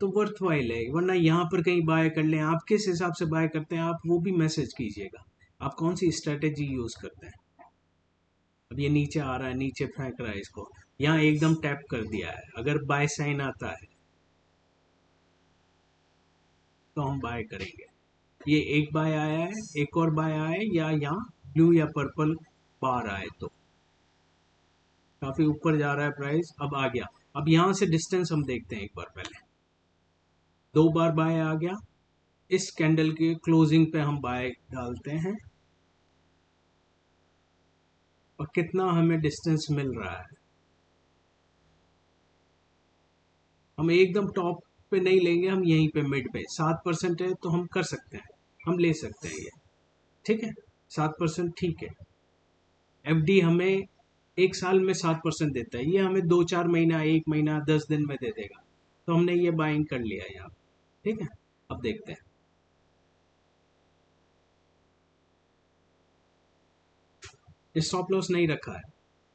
तो वर्थ वाइल है, वरना यहाँ पर कहीं बाय कर लें। आप किस हिसाब से बाय करते हैं आप वो भी मैसेज कीजिएगा, आप कौन सी स्ट्रेटेजी यूज करते हैं। अब ये नीचे आ रहा है, नीचे फेंक रहा है इसको, यहाँ एकदम टैप कर दिया है, अगर बाय साइन आता है तो हम बाय करेंगे। ये एक बाय आया है, एक और बाय आया है, या यहाँ ब्लू या पर्पल बार आए तो काफी ऊपर जा रहा है प्राइस, अब आ गया। अब यहाँ से डिस्टेंस हम देखते हैं एक बार, पहले दो बार बाय आ गया, इस कैंडल के क्लोजिंग पे हम बाय डालते हैं और कितना हमें डिस्टेंस मिल रहा है। हम एकदम टॉप पे नहीं लेंगे, हम यहीं पे मिड पे 7% है तो हम कर सकते हैं, हम ले सकते हैं ये। ठीक है, 7% ठीक है। एफडी हमें एक साल में 7% देता है, ये हमें 2 4 महीना, एक महीना 10 दिन में दे देगा, तो हमने ये बाइंग कर लिया यहाँ। ठीक है, अब देखते हैं। स्टॉप लॉस नहीं रखा है,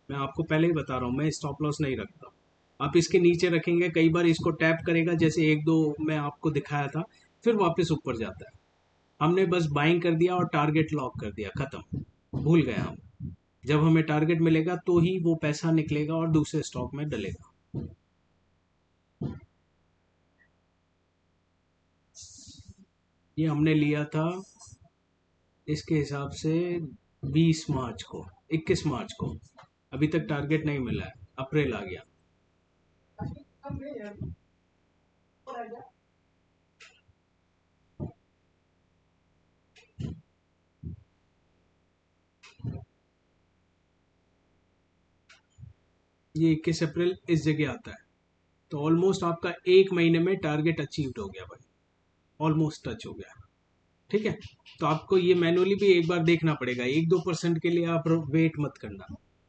मैं आपको पहले ही बता रहा हूँ, मैं स्टॉप लॉस नहीं रखता। आप इसके नीचे रखेंगे, कई बार इसको टैप करेगा, जैसे एक दो मैं आपको दिखाया था, फिर वापस ऊपर जाता है। हमने बस बाइंग कर दिया और टारगेट लॉक कर दिया, खत्म, भूल गए हम। जब हमें टारगेट मिलेगा तो ही वो पैसा निकलेगा और दूसरे स्टॉक में डलेगा। ये हमने लिया था इसके हिसाब से 20 मार्च को, 21 मार्च को, अभी तक टारगेट नहीं मिला है, अप्रैल आ गया। ये 21 अप्रैल इस जगह आता है, तो ऑलमोस्ट आपका एक महीने में टारगेट अचीव्ड हो गया भाई, ऑलमोस्ट टच हो गया। ठीक है, तो आपको ये मैनुअली भी एक बार देखना पड़ेगा, 1 2% के लिए आप वेट मत करना,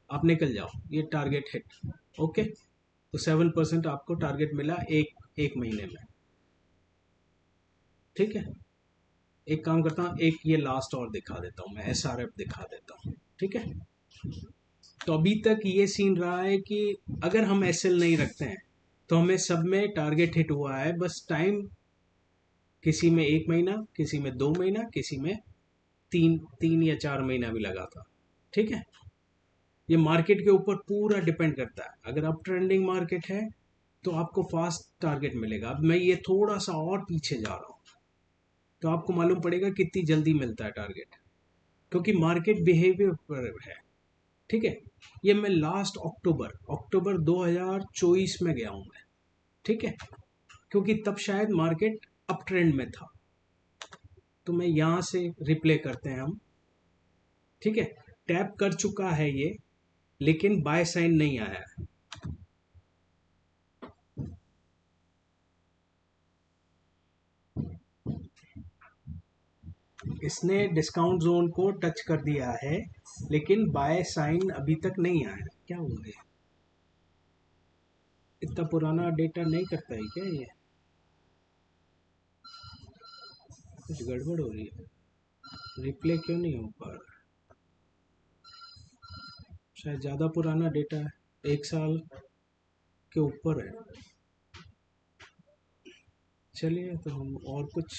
आप निकल जाओ, ये टारगेट हिट। ओके, तो 7% आपको टारगेट मिला एक एक महीने में। ठीक है, एक काम करता हूँ, एक ये लास्ट और दिखा देता हूँ, मैं एसआरएफ दिखा देता हूँ। ठीक है, तो अभी तक ये सीन रहा है कि अगर हम एसएल नहीं रखते हैं तो हमें सब में टारगेट हिट हुआ है, बस टाइम किसी में 1 महीना, किसी में 2 महीना, किसी में तीन तीन या 4 महीना भी लगा था। ठीक है, ये मार्केट के ऊपर पूरा डिपेंड करता है, अगर अब ट्रेंडिंग मार्केट है तो आपको फास्ट टारगेट मिलेगा। अब मैं ये थोड़ा सा और पीछे जा रहा हूँ, तो आपको मालूम पड़ेगा कितनी जल्दी मिलता है टारगेट, क्योंकि मार्केट बिहेवियर पर है। ठीक है, ये मैं लास्ट अक्टूबर 2024 में गया हूँ मैं। ठीक है, क्योंकि तब शायद मार्केट अप ट्रेंड में था। तो मैं यहाँ से रिप्ले करते हैं हम। ठीक है, टैप कर चुका है ये, लेकिन बाय साइन नहीं आया है। इसने डिस्काउंट जोन को टच कर दिया है, लेकिन बाय साइन अभी तक नहीं आया। क्या हो गया, इतना पुराना डेटा नहीं करता है क्या ये? कुछ गड़बड़ हो रही है, रिप्ले क्यों नहीं हो पा रहा? शायद ज़्यादा पुराना डेटा है, 1 साल के ऊपर है। चलिए, तो हम और कुछ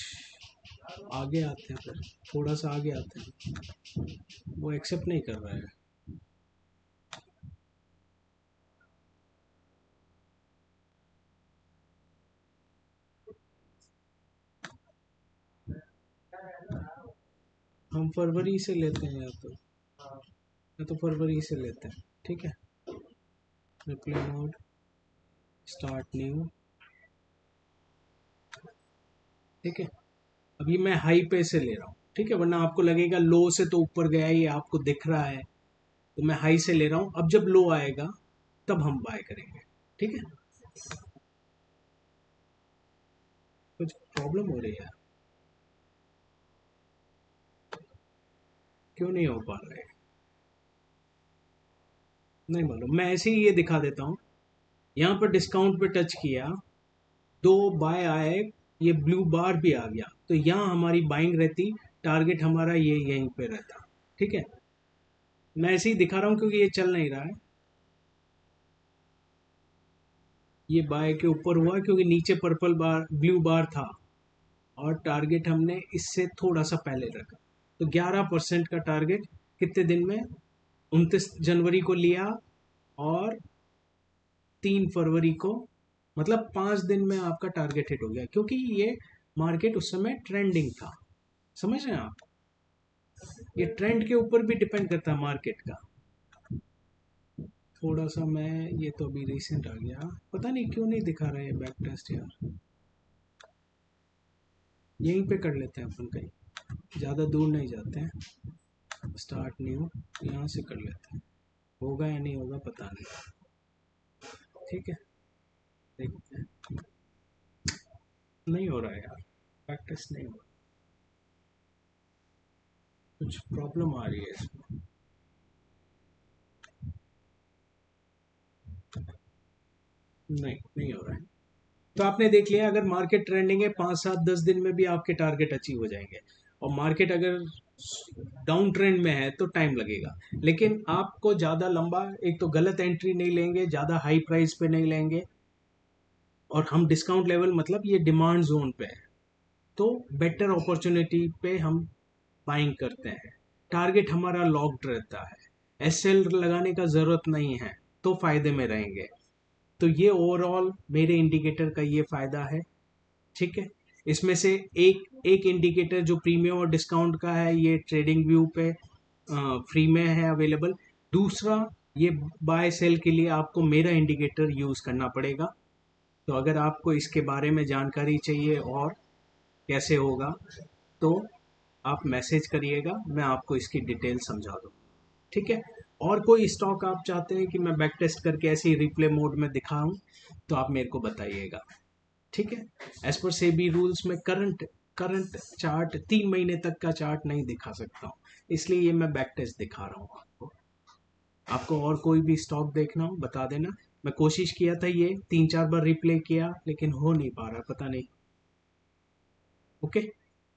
आगे आते हैं, फिर थोड़ा सा आगे आते हैं। वो एक्सेप्ट नहीं कर रहा है। हम फरवरी से लेते हैं, या तो फरवरी से लेते हैं। ठीक है, रिप्ले मोड, स्टार्ट न्यू। ठीक है, अभी मैं हाई पे से ले रहा हूँ। ठीक है, वरना आपको लगेगा लो से तो ऊपर गया, ये आपको दिख रहा है। तो मैं हाई से ले रहा हूँ, अब जब लो आएगा तब हम बाय करेंगे। ठीक है, कुछ प्रॉब्लम हो रही है, क्यों नहीं हो पा रहा है? नहीं मालूम, मैं ऐसे ही ये दिखा देता हूँ। यहाँ पर डिस्काउंट पे टच किया, 2 बाय आए, ये ब्लू बार भी आ गया, तो यहाँ हमारी बाइंग रहती, टारगेट हमारा ये यहीं पे रहता। ठीक है, मैं ऐसे ही दिखा रहा हूँ क्योंकि ये चल नहीं रहा है। ये बाय के ऊपर हुआ क्योंकि नीचे पर्पल बार, ब्लू बार था, और टारगेट हमने इससे थोड़ा सा पहले रखा। तो 11% का टारगेट कितने दिन में, 29 जनवरी को लिया, और 3 फरवरी को, मतलब 5 दिन में आपका टारगेट हिट हो गया, क्योंकि ये मार्केट उस समय ट्रेंडिंग था। समझ रहे हैं आप? ये ट्रेंड के ऊपर भी डिपेंड करता है मार्केट का। थोड़ा सा मैं, ये तो अभी रिसेंट आ गया, पता नहीं क्यों नहीं दिखा रहा है बैक टेस्ट यार। यहीं पे कर लेते हैं अपन, कहीं ज़्यादा दूर नहीं जाते हैं। स्टार्ट न्यू, यहाँ से कर लेते हैं। होगा या नहीं होगा पता नहीं। ठीक है, देखते हैं। नहीं हो रहा है यार, बैक टेस्ट नहीं हो रहा, कुछ प्रॉब्लम आ रही है इसमें। नहीं, नहीं हो रहा है। तो आपने देख लिया, अगर मार्केट ट्रेंडिंग है 5, 7, 10 दिन में भी आपके टारगेट अचीव हो जाएंगे। और मार्केट अगर डाउन ट्रेंड में है तो टाइम लगेगा। लेकिन आपको ज़्यादा लंबा, एक तो गलत एंट्री नहीं लेंगे, ज़्यादा हाई प्राइस पे नहीं लेंगे, और हम डिस्काउंट लेवल, मतलब ये डिमांड जोन पे है, तो बेटर अपॉर्चुनिटी पे हम बाइंग करते हैं। टारगेट हमारा लॉक्ड रहता है, एसएल लगाने का ज़रूरत नहीं है, तो फायदे में रहेंगे। तो ये ओवरऑल मेरे इंडिकेटर का ये फायदा है। ठीक है, इसमें से एक एक इंडिकेटर जो प्रीमियम और डिस्काउंट का है, ये ट्रेडिंग व्यू पे फ्री में है अवेलेबल। दूसरा, ये बाय सेल के लिए आपको मेरा इंडिकेटर यूज करना पड़ेगा। तो अगर आपको इसके बारे में जानकारी चाहिए और कैसे होगा, तो आप मैसेज करिएगा, मैं आपको इसकी डिटेल समझा दूँ। ठीक है, और कोई स्टॉक आप चाहते हैं कि मैं बैक टेस्ट करके ऐसे ही रिप्ले मोड में दिखाऊं, तो आप मेरे को बताइएगा। ठीक है, एज पर सेबी रूल्स में करंट करंट चार्ट 3 महीने तक का चार्ट नहीं दिखा सकता हूँ, इसलिए ये मैं बैक टेस्ट दिखा रहा हूँ आपको। आपको और कोई भी स्टॉक देखना हो बता देना। मैं कोशिश किया था, ये 3, 4 बार रिप्ले किया, लेकिन हो नहीं पा रहा, पता नहीं। ओके,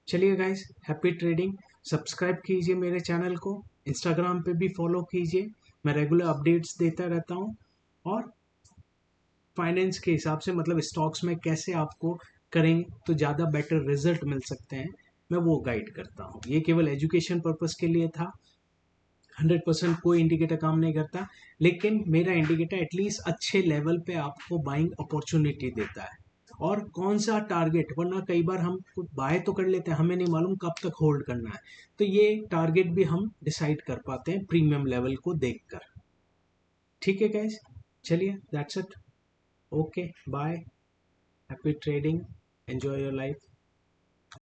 चलिए गाइस, हैप्पी ट्रेडिंग। सब्सक्राइब कीजिए मेरे चैनल को, इंस्टाग्राम पे भी फॉलो कीजिए, मैं रेगुलर अपडेट्स देता रहता हूँ। और फाइनेंस के हिसाब से, मतलब स्टॉक्स में कैसे आपको करें तो ज़्यादा बेटर रिजल्ट मिल सकते हैं, मैं वो गाइड करता हूँ। ये केवल एजुकेशन पर्पस के लिए था, 100% कोई इंडिकेटर काम नहीं करता, लेकिन मेरा इंडिकेटर एटलीस्ट अच्छे लेवल पे आपको बाइंग अपॉर्चुनिटी देता है। और कौन सा टारगेट, वरना कई बार हम बाय तो कर लेते हैं, हमें नहीं मालूम कब तक होल्ड करना है। तो ये टारगेट भी हम डिसाइड कर पाते हैं प्रीमियम लेवल को देखकर। ठीक है गाइस, चलिए that's it, okay bye, happy trading, enjoy your life.